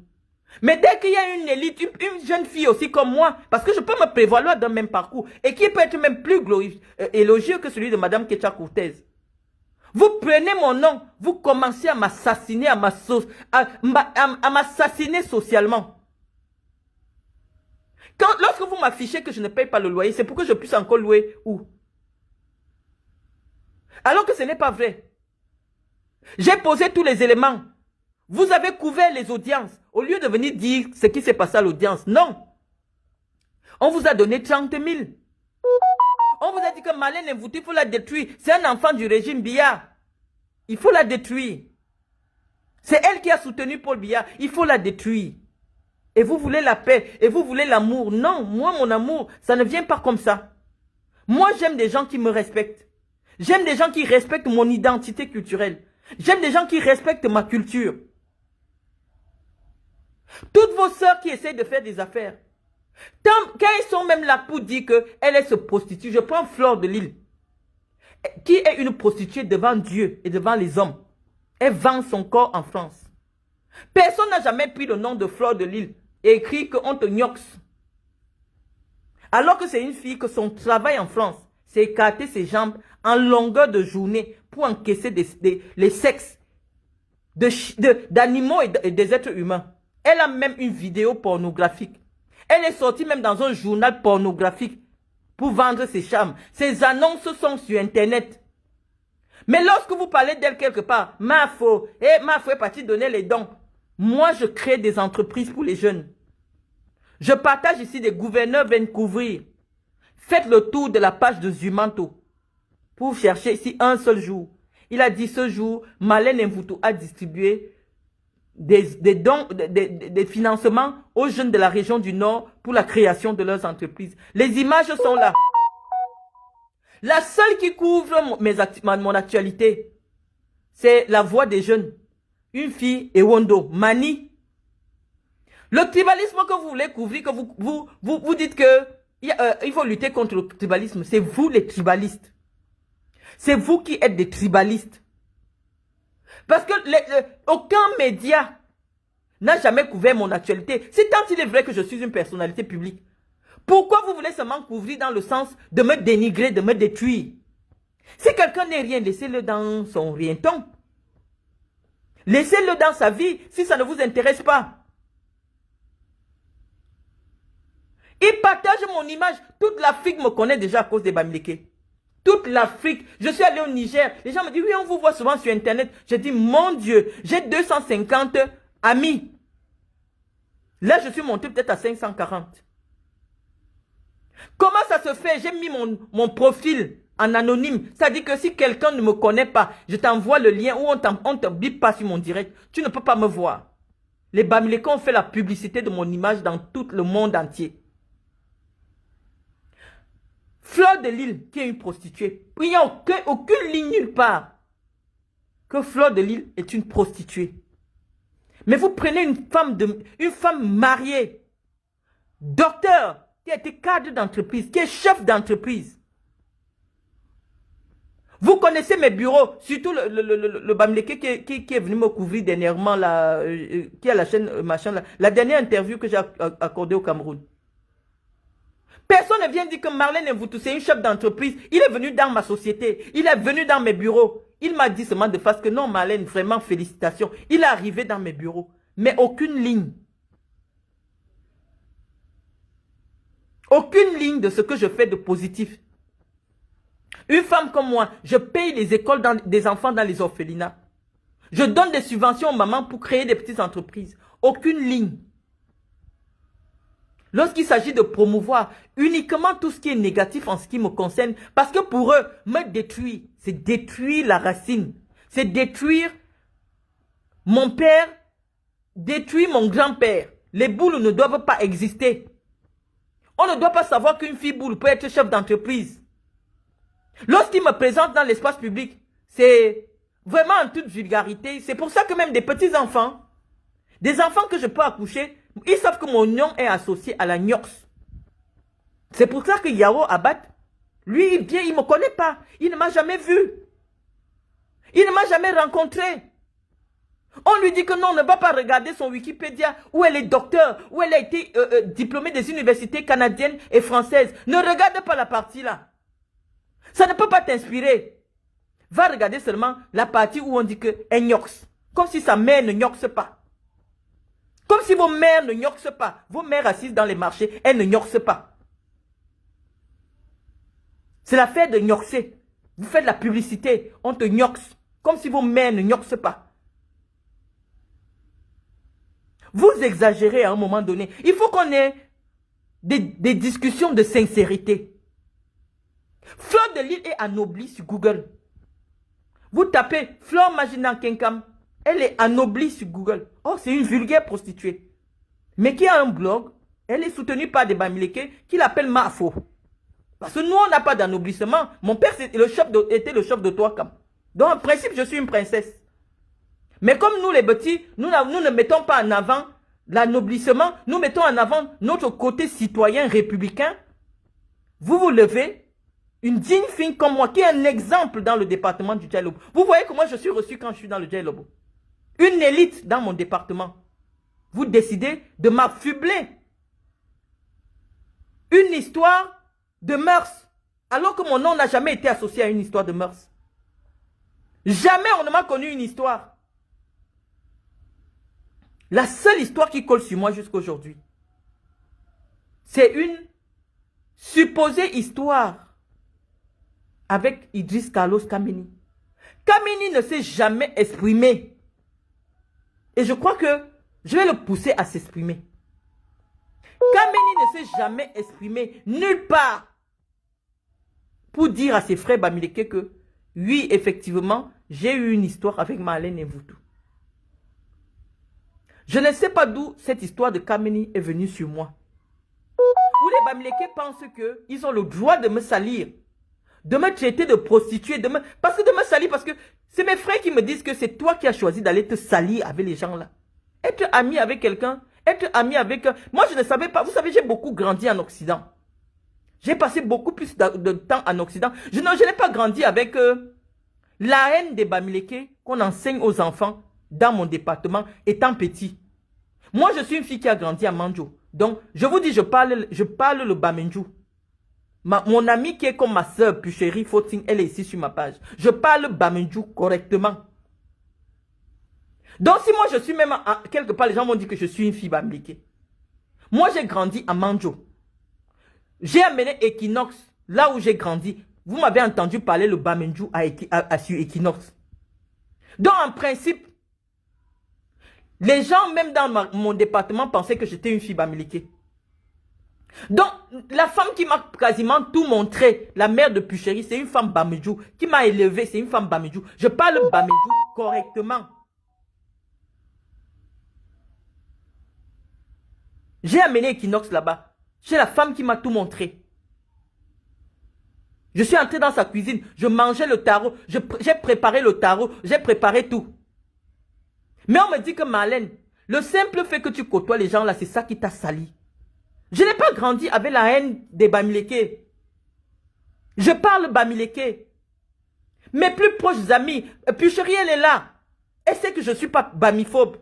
Mais dès qu'il y a une élite, une jeune fille aussi comme moi, parce que je peux me prévaloir d'un même parcours, et qui peut être même plus élogieux que celui de Madame Kecha Cortez. Vous prenez mon nom, vous commencez à m'assassiner, à m'assassiner socialement. Lorsque vous m'affichez que je ne paye pas le loyer, c'est pour que je puisse encore louer où? Alors que ce n'est pas vrai. J'ai posé tous les éléments. Vous avez couvert les audiences. Au lieu de venir dire ce qui s'est passé à l'audience. Non. On vous a donné 30 000. On vous a dit que Marlène Mvoutou, il faut la détruire. C'est un enfant du régime Biya. Il faut la détruire. C'est elle qui a soutenu Paul Biya. Il faut la détruire. Et vous voulez la paix. Et vous voulez l'amour. Non, moi, mon amour, ça ne vient pas comme ça. Moi, j'aime des gens qui me respectent. J'aime des gens qui respectent mon identité culturelle. J'aime des gens qui respectent ma culture. Toutes vos sœurs qui essayent de faire des affaires, quand elles sont même là pour dire qu'elle se prostitue, je prends Fleur de Lille, qui est une prostituée devant Dieu et devant les hommes. Elle vend son corps en France. Personne n'a jamais pris le nom de Fleur de Lille écrit qu'on te gnoxe. Alors que c'est une fille que son travail en France, c'est écarter ses jambes en longueur de journée pour encaisser les sexes d'animaux et des êtres humains. Elle a même une vidéo pornographique. Elle est sortie même dans un journal pornographique pour vendre ses charmes. Ses annonces sont sur Internet. Mais lorsque vous parlez d'elle quelque part, Mafo est partie donner les dons. Moi, je crée des entreprises pour les jeunes. Je partage ici des gouverneurs viennent couvrir. Faites le tour de la page de Zumanto pour chercher ici un seul jour. Il a dit ce jour, Marlène Mvutu a distribué des dons, des financements aux jeunes de la région du Nord pour la création de leurs entreprises. Les images sont là. La seule qui couvre mon actualité, c'est la voix des jeunes. Une fille, Ewondo, Mani. Le tribalisme que vous voulez couvrir, que vous dites que il faut lutter contre le tribalisme, c'est vous les tribalistes. C'est vous qui êtes des tribalistes. Parce que aucun média n'a jamais couvert mon actualité. C'est tant il est vrai que je suis une personnalité publique. Pourquoi vous voulez seulement couvrir dans le sens de me dénigrer, de me détruire? Si quelqu'un n'est rien, laissez-le dans son rien-ton. Laissez-le dans sa vie si ça ne vous intéresse pas. Il partage mon image. Toute l'Afrique me connaît déjà à cause des Bamileke. Toute l'Afrique. Je suis allé au Niger. Les gens me disent, oui, on vous voit souvent sur Internet. J'ai dit, mon Dieu, j'ai 250 amis. Là, je suis monté peut-être à 540. Comment ça se fait? J'ai mis mon profil en anonyme. C'est-à-dire que si quelqu'un ne me connaît pas, je t'envoie le lien ou on te bip pas sur mon direct. Tu ne peux pas me voir. Les Bamileke ont fait la publicité de mon image dans tout le monde entier. Fleur de Lille, qui est une prostituée. Il n'y a aucune ligne nulle part que Fleur de Lille est une prostituée. Mais vous prenez une femme mariée, docteur, qui a été cadre d'entreprise, qui est chef d'entreprise. Vous connaissez mes bureaux, surtout le Bamileke qui est venu me couvrir dernièrement, là, qui a la chaîne, machin, là, la dernière interview que j'ai accordée au Cameroun. Personne ne vient dire que Marlène Mvutu, c'est une chef d'entreprise. Il est venu dans ma société. Il est venu dans mes bureaux. Il m'a dit seulement de face que non, Marlène, vraiment félicitations. Il est arrivé dans mes bureaux. Mais aucune ligne. Aucune ligne de ce que je fais de positif. Une femme comme moi, je paye les écoles des enfants dans les orphelinats. Je donne des subventions aux mamans pour créer des petites entreprises. Aucune ligne. Lorsqu'il s'agit de promouvoir uniquement tout ce qui est négatif en ce qui me concerne, parce que pour eux, me détruire, c'est détruire la racine. C'est détruire mon père, détruire mon grand-père. Les boules ne doivent pas exister. On ne doit pas savoir qu'une fille boule peut être chef d'entreprise. Lorsqu'il me présente dans l'espace public, c'est vraiment en toute vulgarité. C'est pour ça que même des petits-enfants, des enfants que je peux accoucher, ils savent que mon nom est associé à la Nyox. C'est pour ça que Yao Abad, lui, il vient, il ne me connaît pas. Il ne m'a jamais vu. Il ne m'a jamais rencontré. On lui dit que non, on ne va pas regarder son Wikipédia, où elle est docteur, où elle a été diplômée des universités canadiennes et françaises. Ne regarde pas la partie là. Ça ne peut pas t'inspirer. Va regarder seulement la partie où on dit que elle Nyox. Comme si sa mère ne Nyoxe pas. Comme si vos mères ne gnoxent pas. Vos mères assises dans les marchés, elles ne gnoxent pas. C'est l'affaire de gnoxer. Vous faites de la publicité, on te gnoxe. Comme si vos mères ne gnoxent pas. Vous exagérez à un moment donné. Il faut qu'on ait des discussions de sincérité. Fleur de Lille est anoblie sur Google. Vous tapez Fleur Magina Kenkam. Elle est anoblie sur Google. Oh, c'est une vulgaire prostituée. Mais qui a un blog, elle est soutenue par des Bamileke qui l'appellent Mafo. Parce que nous, on n'a pas d'anoblissement. Mon père était le chef de Touakam. Donc, en principe, je suis une princesse. Mais comme nous, les petits, nous ne mettons pas en avant l'anoblissement, nous mettons en avant notre côté citoyen républicain. Vous vous levez, une digne fille comme moi, qui est un exemple dans le département du Djailobo. Vous voyez comment je suis reçu quand je suis dans le Djailobo. Une élite dans mon département. vous décidez de m'affubler. Une histoire de mœurs. Alors que mon nom n'a jamais été associé à une histoire de mœurs. Jamais on ne m'a connu une histoire. La seule histoire qui colle sur moi jusqu'à aujourd'hui, c'est une supposée histoire avec Idriss Carlos Kameni. Kameni ne s'est jamais exprimé. Et je crois que je vais le pousser à s'exprimer. Kameni ne s'est jamais exprimé nulle part pour dire à ses frères Bamileke que oui, effectivement, j'ai eu une histoire avec Marlène Mvutu. Je ne sais pas d'où cette histoire de Kameni est venue sur moi. Où les Bamileke pensent qu'ils ont le droit de me salir, de me traiter de prostituée, parce que de me salir, parce que c'est mes frères qui me disent que c'est toi qui as choisi d'aller te salir avec les gens là. Être ami avec quelqu'un, être ami avec... Moi, je ne savais pas. Vous savez, j'ai beaucoup grandi en Occident. J'ai passé beaucoup plus de temps en Occident. Je n'ai pas grandi avec la haine des Bamileke qu'on enseigne aux enfants dans mon département étant petit. Moi, je suis une fille qui a grandi à Mandjou. Donc, je vous dis, je parle le Bamenjou. Mon amie qui est comme ma soeur, Puchérie Fauting, elle est ici sur ma page. Je parle Bamenjou correctement. Donc, si moi, je suis même... quelque part, les gens m'ont dit que je suis une fille Bamileke. Moi, j'ai grandi à Mandjou. J'ai amené Equinox, là où j'ai grandi. Vous m'avez entendu parler le Bamenjou sur Equinox. Donc, en principe, les gens, même dans mon département, pensaient que j'étais une fille Bamileke. Donc, la femme qui m'a quasiment tout montré, la mère de Puchérie, c'est une femme Bamejou. Qui m'a élevé, c'est une femme Bamejou. Je parle Bamejou correctement. J'ai amené Equinox là-bas. C'est la femme qui m'a tout montré. Je suis entré dans sa cuisine. Je mangeais le taro. J'ai préparé le taro. J'ai préparé tout. Mais on me dit que Marlène, le simple fait que tu côtoies les gens là, c'est ça qui t'a sali. Je n'ai pas grandi avec la haine des Bamileke. Je parle Bamileke. Mes plus proches amis, Puchérie, elle est là. Elle sait que je ne suis pas bamiphobe.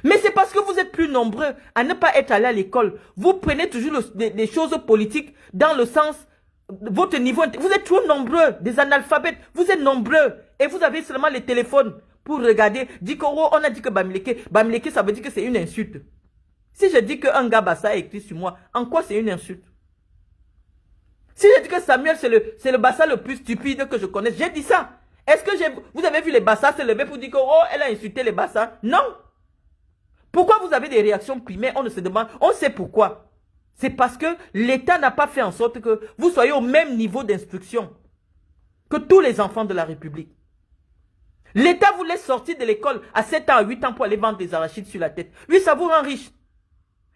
Mais c'est parce que vous êtes plus nombreux à ne pas être allé à l'école. Vous prenez toujours les choses politiques dans le sens, votre niveau. Vous êtes trop nombreux, des analphabètes. Vous êtes nombreux. Et vous avez seulement les téléphones pour regarder. Dit qu'on a dit que Bamileke. Bamileke, ça veut dire que c'est une insulte. Si je dis qu'un gars Bassa a écrit sur moi, en quoi c'est une insulte? Si je dis que Samuel, c'est le Bassa le plus stupide que je connaisse, j'ai dit ça. Est-ce que vous avez vu les Bassa se lever pour dire que oh, elle a insulté les Bassa? Non. Pourquoi vous avez des réactions primaires? On ne se demande, on sait pourquoi. C'est parce que l'État n'a pas fait en sorte que vous soyez au même niveau d'instruction que tous les enfants de la République. L'État vous laisse sortir de l'école à 7 ans, à 8 ans pour aller vendre des arachides sur la tête. Oui, ça vous rend riche.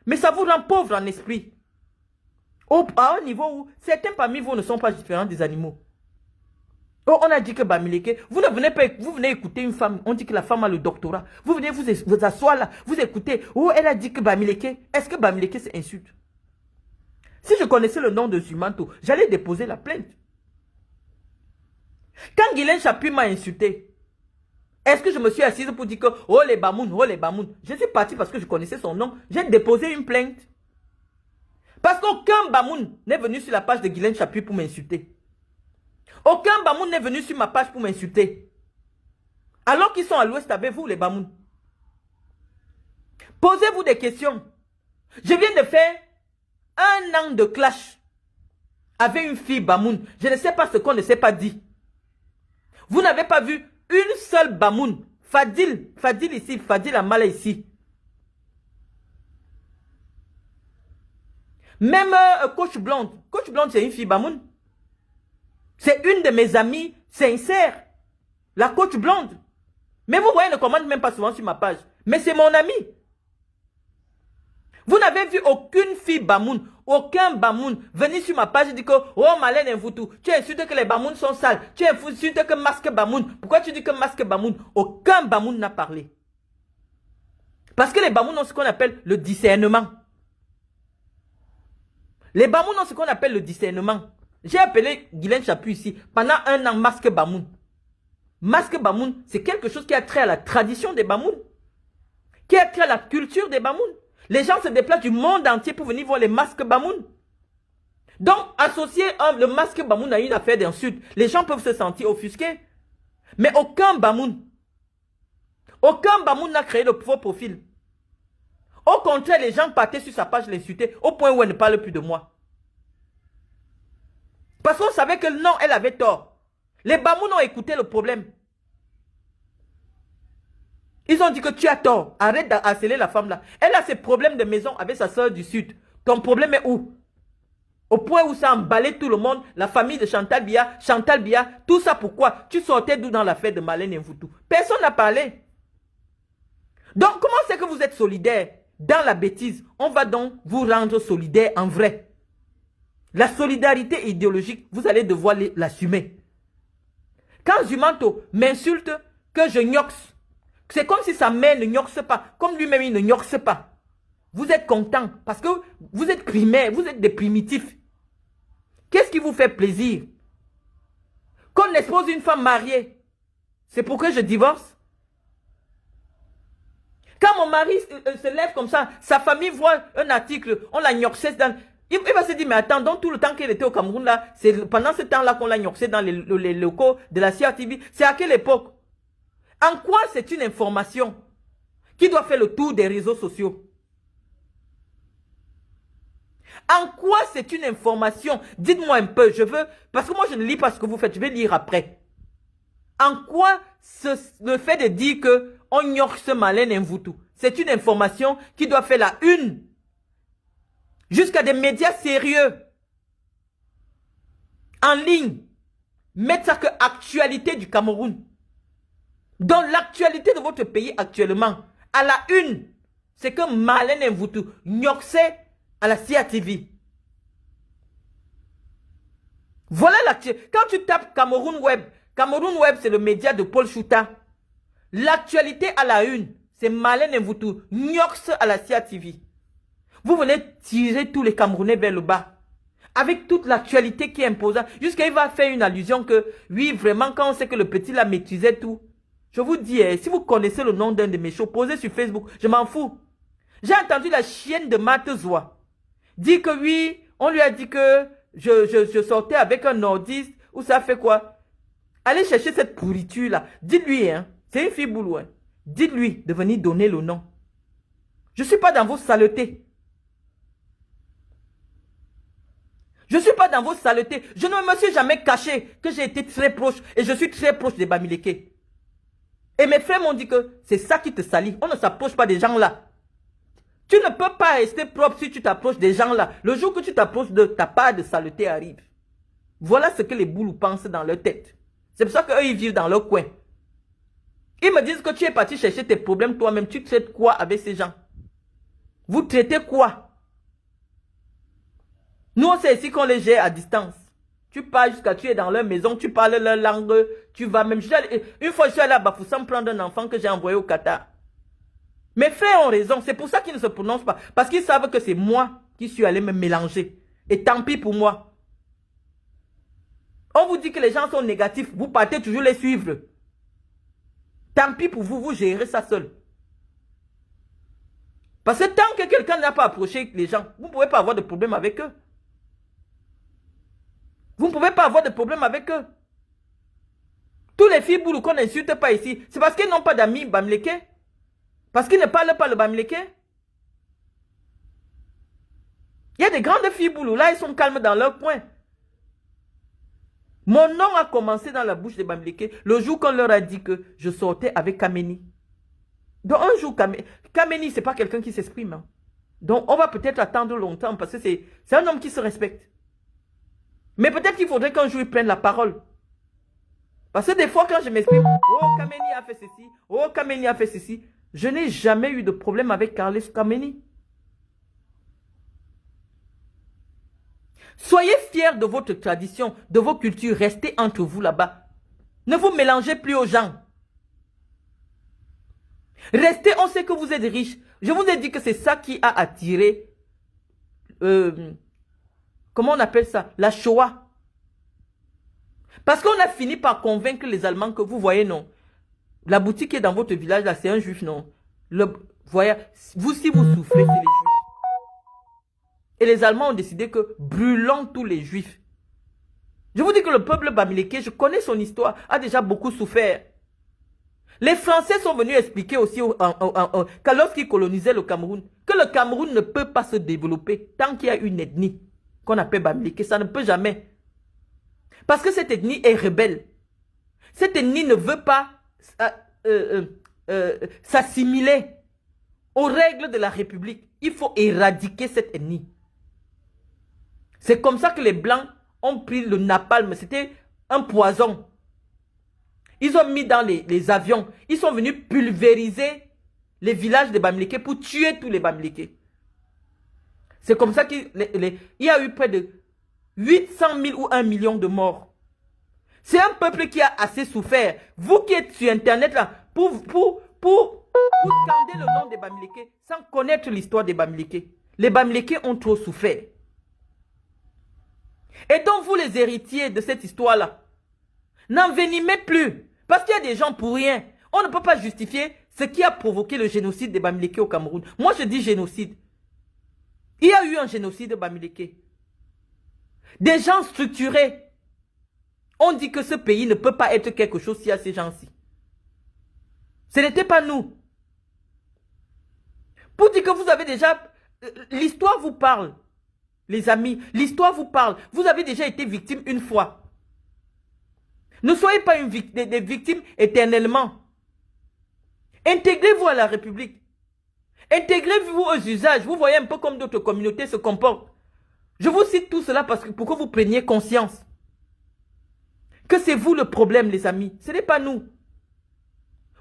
Mais ça vous rend pauvre en esprit. À un niveau où certains parmi vous ne sont pas différents des animaux. Oh, on a dit que Bamileke, vous venez écouter une femme, on dit que la femme a le doctorat. Vous venez vous asseoir là, vous écoutez. Oh, elle a dit que Bamileke, est-ce que Bamileke c'est insulte? Si je connaissais le nom de Zumanto, j'allais déposer la plainte. Quand Guylaine Chapuis m'a insulté, est-ce que je me suis assise pour dire que oh les Bamoun, oh les Bamoun? Je suis parti parce que je connaissais son nom. J'ai déposé une plainte. Parce qu'aucun Bamoun n'est venu sur la page de Guylaine Chapuis pour m'insulter. Aucun Bamoun n'est venu sur ma page pour m'insulter. Alors qu'ils sont à l'ouest avec vous, les Bamoun. Posez-vous des questions. Je viens de faire 1 an de clash avec une fille Bamoun. Je ne sais pas ce qu'on ne s'est pas dit. Vous n'avez pas vu une seule Bamoun. Fadil ici, Fadil Amala ici. Même Coach Blonde. Coach Blonde, c'est une fille Bamoun. C'est une de mes amies sincères. La Coach Blonde. Mais vous voyez, elle ne commente même pas souvent sur ma page. Mais c'est mon amie. Vous n'avez vu aucune fille Bamoun, aucun Bamoun venir sur ma page et dire que oh Marlène Mvutu, tu insultes que les Bamoun sont sales, tu insultes que masque Bamoun. Pourquoi tu dis que masque Bamoun? Aucun Bamoun n'a parlé. Parce que les Bamoun ont ce qu'on appelle le discernement. Les Bamoun ont ce qu'on appelle le discernement. J'ai appelé Guylaine Chapuis ici pendant 1 an masque Bamoun. Masque Bamoun, c'est quelque chose qui a trait à la tradition des Bamoun. qui a créé la culture des Bamoun. Les gens se déplacent du monde entier pour venir voir les masques Bamoun. Donc, associer le masque Bamoun à une affaire d'insulte, les gens peuvent se sentir offusqués. Mais aucun Bamoun n'a créé le faux profil. Au contraire, les gens partaient sur sa page l'insulter au point où elle ne parle plus de moi. Parce qu'on savait que non, elle avait tort. Les Bamoun ont écouté le problème. Ils ont dit que tu as tort. Arrête d'harceler la femme là. Elle a ses problèmes de maison avec sa soeur du Sud. Ton problème est où? Au point où ça a emballé tout le monde, la famille de Chantal Biya, tout ça pourquoi? Tu sortais d'où dans l'affaire de Marlène Mvutu? Personne n'a parlé. Donc comment c'est que vous êtes solidaire dans la bêtise? On va donc vous rendre solidaire en vrai. La solidarité idéologique, vous allez devoir l'assumer. Quand Zumanto m'insulte que je gnoxe, c'est comme si sa mère ne gnoxe pas, comme lui-même il ne gnoxe pas. Vous êtes content parce que vous êtes primaires, vous êtes des primitifs. Qu'est-ce qui vous fait plaisir? Qu'on expose une femme mariée, c'est pour que je divorce? Quand mon mari se lève comme ça, sa famille voit un article, on l'a gnoxé dans... Il va se dire, mais attends, donc tout le temps qu'elle était au Cameroun là, c'est pendant ce temps-là qu'on l'a gnoxé dans les locaux de la CRTV. C'est à quelle époque? En quoi c'est une information qui doit faire le tour des réseaux sociaux? En quoi c'est une information? Dites-moi un peu, je veux... Parce que moi, je ne lis pas ce que vous faites, je vais lire après. En quoi le fait de dire que on gnoxe Marlène Mvutu, c'est une information qui doit faire la une jusqu'à des médias sérieux en ligne, mettre ça que actualité du Cameroun. Dans l'actualité de votre pays actuellement, à la une, c'est que Marlène Mvutu gnoxait à la CRTV. Voilà l'actualité. Quand tu tapes Cameroun Web c'est le média de Paul Chouta. L'actualité à la une, c'est Marlène Mvutu gnoxe à la CRTV. Vous venez tirer tous les Camerounais vers le bas. Avec toute l'actualité qui est imposante. Jusqu'à il va faire une allusion que, oui, vraiment, quand on sait que le petit là maîtrisait tout. Je vous dis, si vous connaissez le nom d'un de mes shows, posez sur Facebook, je m'en fous. J'ai entendu la chienne de Matezoa dire que oui, on lui a dit que je sortais avec un nordiste, ou ça fait quoi? Allez chercher cette pourriture là. Dites-lui, hein, c'est une fille boulot, hein. Dites-lui de venir donner le nom. Je ne suis pas dans vos saletés. Je ne suis pas dans vos saletés. Je ne me suis jamais caché que j'ai été très proche et je suis très proche des Bamileke. Et mes frères m'ont dit que c'est ça qui te salit. On ne s'approche pas des gens là. Tu ne peux pas rester propre si tu t'approches des gens là. Le jour que tu t'approches de ta part de saleté arrive. Voilà ce que les boulous pensent dans leur tête. C'est pour ça qu'eux ils vivent dans leur coin. Ils me disent que tu es parti chercher tes problèmes toi-même. Tu traites quoi avec ces gens? Vous traitez quoi? Nous, on sait ici qu'on les gère à distance. Tu pars jusqu'à tu es dans leur maison, tu parles leur langue, tu vas même... Une fois, je suis allé à Bafoussam prendre un enfant que j'ai envoyé au Qatar. Mes frères ont raison, c'est pour ça qu'ils ne se prononcent pas. Parce qu'ils savent que c'est moi qui suis allé me mélanger. Et tant pis pour moi. On vous dit que les gens sont négatifs, vous partez toujours les suivre. Tant pis pour vous, vous gérez ça seul. Parce que tant que quelqu'un n'a pas approché les gens, vous ne pouvez pas avoir de problème avec eux. Vous ne pouvez pas avoir de problème avec eux. Tous les filles boulous qu'on n'insulte pas ici, c'est parce qu'ils n'ont pas d'amis Bamileke. Parce qu'ils ne parlent pas le Bamileke. Il y a des grandes filles boulous, là, ils sont calmes dans leur coin. Mon nom a commencé dans la bouche des Bamileke le jour qu'on leur a dit que je sortais avec Kameni. Donc un jour, Kameni, ce n'est pas quelqu'un qui s'exprime. Hein. Donc on va peut-être attendre longtemps parce que c'est un homme qui se respecte. Mais peut-être qu'il faudrait qu'un jour il prenne la parole. Parce que des fois quand je m'exprime, oh Kameni a fait ceci, oh Kameni a fait ceci, je n'ai jamais eu de problème avec Carles Kameni. Soyez fiers de votre tradition, de vos cultures, restez entre vous là-bas. Ne vous mélangez plus aux gens. Restez, on sait que vous êtes riches. Je vous ai dit que c'est ça qui a attiré, comment on appelle ça? La Shoah. Parce qu'on a fini par convaincre les Allemands que vous voyez, non. La boutique qui est dans votre village, là, c'est un juif, non. Voyez, vous, si vous souffrez, c'est les Juifs. Et les Allemands ont décidé que brûlons tous les Juifs. Je vous dis que le peuple bamileke, je connais son histoire, a déjà beaucoup souffert. Les Français sont venus expliquer aussi que lorsqu'ils colonisaient le Cameroun, que le Cameroun ne peut pas se développer tant qu'il y a une ethnie qu'on appelle bamileke. Ça ne peut jamais. Parce que cette ethnie est rebelle. Cette ethnie ne veut pas s'assimiler aux règles de la République. Il faut éradiquer cette ethnie. C'est comme ça que les Blancs ont pris le napalm. C'était un poison. Ils ont mis dans les avions. Ils sont venus pulvériser les villages des Bamileke pour tuer tous les Bamileke. C'est comme ça qu'il y a eu près de 800 000 ou 1 million de morts. C'est un peuple qui a assez souffert. Vous qui êtes sur Internet là, pour scander le nom des Bamileke sans connaître l'histoire des Bamileke. Les Bamileke ont trop souffert. Et donc vous les héritiers de cette histoire-là, n'envenimez plus. Parce qu'il y a des gens pour rien. On ne peut pas justifier ce qui a provoqué le génocide des Bamileke au Cameroun. Moi je dis génocide. Il y a eu un génocide de Bamileke. Des gens structurés. On dit que ce pays ne peut pas être quelque chose s'il y a ces gens-ci. Ce n'était pas nous. Pour dire que vous avez déjà... L'histoire vous parle. Les amis, l'histoire vous parle. Vous avez déjà été victime une fois. Ne soyez pas des victimes éternellement. Intégrez-vous à la République. Intégrez-vous aux usages. Vous voyez un peu comme d'autres communautés se comportent. Je vous cite tout cela pour que vous preniez conscience. Que c'est vous le problème, les amis. Ce n'est pas nous.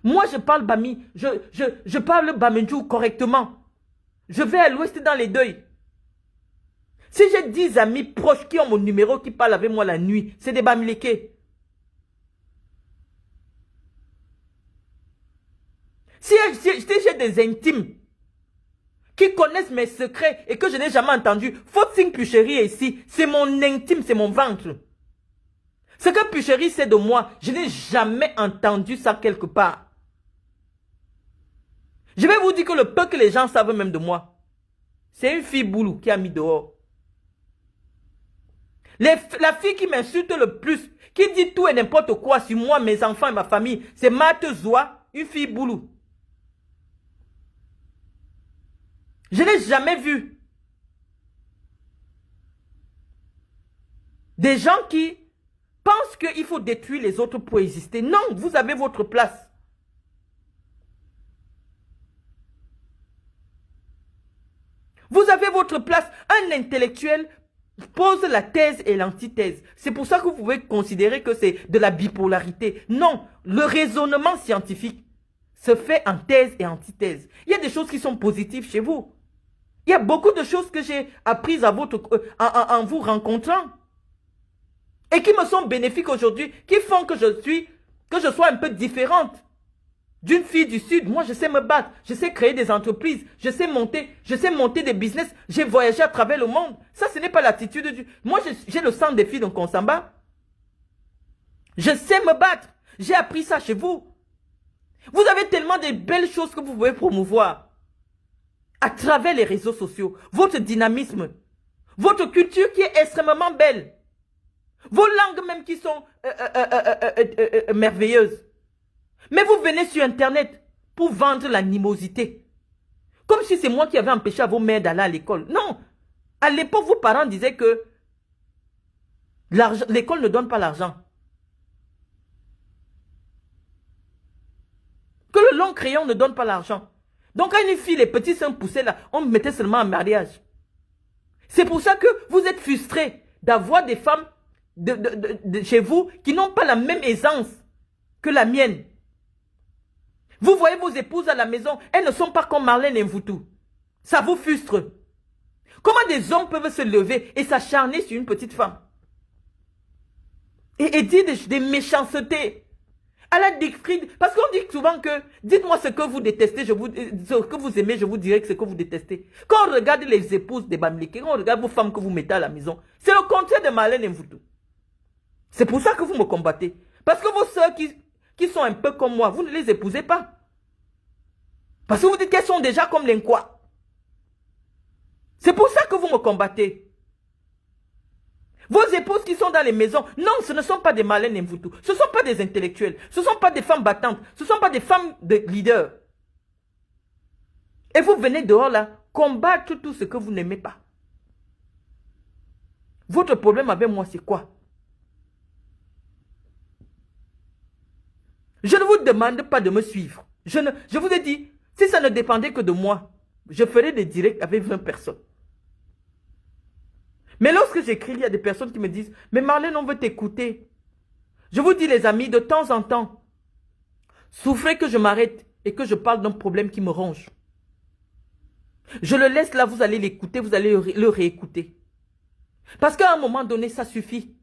Moi, je parle Bami. Je parle Bamenjou correctement. Je vais à l'ouest dans les deuils. Si j'ai 10 amis proches qui ont mon numéro, qui parlent avec moi la nuit, c'est des Bamileke. Si j'ai des intimes qui connaissent mes secrets et que je n'ai jamais entendu, Faustin Pucherie est ici, c'est mon intime, c'est mon ventre. Ce que Pucherie sait de moi, je n'ai jamais entendu ça quelque part. Je vais vous dire que le peu que les gens savent même de moi, c'est une fille boulou qui a mis dehors. La fille qui m'insulte le plus, qui dit tout et n'importe quoi sur moi, mes enfants et ma famille, c'est Marthe Zoua, une fille boulou. Je n'ai jamais vu des gens qui pensent qu'il faut détruire les autres pour exister. Non, vous avez votre place. Vous avez votre place. Un intellectuel pose la thèse et l'antithèse. C'est pour ça que vous pouvez considérer que c'est de la bipolarité. Non, le raisonnement scientifique se fait en thèse et antithèse. Il y a des choses qui sont positives chez vous. Il y a beaucoup de choses que j'ai apprises en vous rencontrant. Et qui me sont bénéfiques aujourd'hui, qui font que je sois un peu différente d'une fille du Sud. Moi, je sais me battre, je sais créer des entreprises, je sais monter des business, j'ai voyagé à travers le monde. Ça, ce n'est pas l'attitude du... Moi, j'ai le sang des filles de Konsamba. Je sais me battre. J'ai appris ça chez vous. Vous avez tellement de belles choses que vous pouvez promouvoir à travers les réseaux sociaux. Votre dynamisme, votre culture qui est extrêmement belle. Vos langues même qui sont merveilleuses. Mais vous venez sur Internet pour vendre l'animosité. Comme si c'est moi qui avais empêché à vos mères d'aller à l'école. Non. À l'époque, vos parents disaient que l'école ne donne pas l'argent. Que le long crayon ne donne pas l'argent. Donc quand une fille, les petits seins poussés là, on me mettait seulement en mariage. C'est pour ça que vous êtes frustrés d'avoir des femmes de chez vous qui n'ont pas la même aisance que la mienne. Vous voyez vos épouses à la maison, elles ne sont pas comme Marlène et Mvoutou. Ça vous frustre. Comment des hommes peuvent se lever et s'acharner sur une petite femme? Et dire des méchancetés. À la Dickfried, parce qu'on dit souvent que, dites-moi ce que vous détestez, ce que vous aimez, je vous dirai que ce que vous détestez. Quand on regarde les épouses des Bamileke, quand on regarde vos femmes que vous mettez à la maison, c'est le contraire de Marlène et Mvoutou. C'est pour ça que vous me combattez. Parce que vos soeurs qui sont un peu comme moi, vous ne les épousez pas. Parce que vous dites qu'elles sont déjà comme l'enquoi. C'est pour ça que vous me combattez. Vos épouses qui sont dans les maisons, non, ce ne sont pas des malins Mvutu. Ce ne sont pas des intellectuels. Ce ne sont pas des femmes battantes. Ce ne sont pas des femmes de leaders. Et vous venez dehors là, combattre tout ce que vous n'aimez pas. Votre problème avec moi, c'est quoi? Je ne vous demande pas de me suivre. Je vous ai dit, si ça ne dépendait que de moi, je ferais des directs avec 20 personnes. Mais lorsque j'écris, il y a des personnes qui me disent, mais Marlène, on veut t'écouter. Je vous dis, les amis, de temps en temps, souffrez que je m'arrête et que je parle d'un problème qui me ronge. Je le laisse là, vous allez l'écouter, vous allez le réécouter. Parce qu'à un moment donné, ça suffit.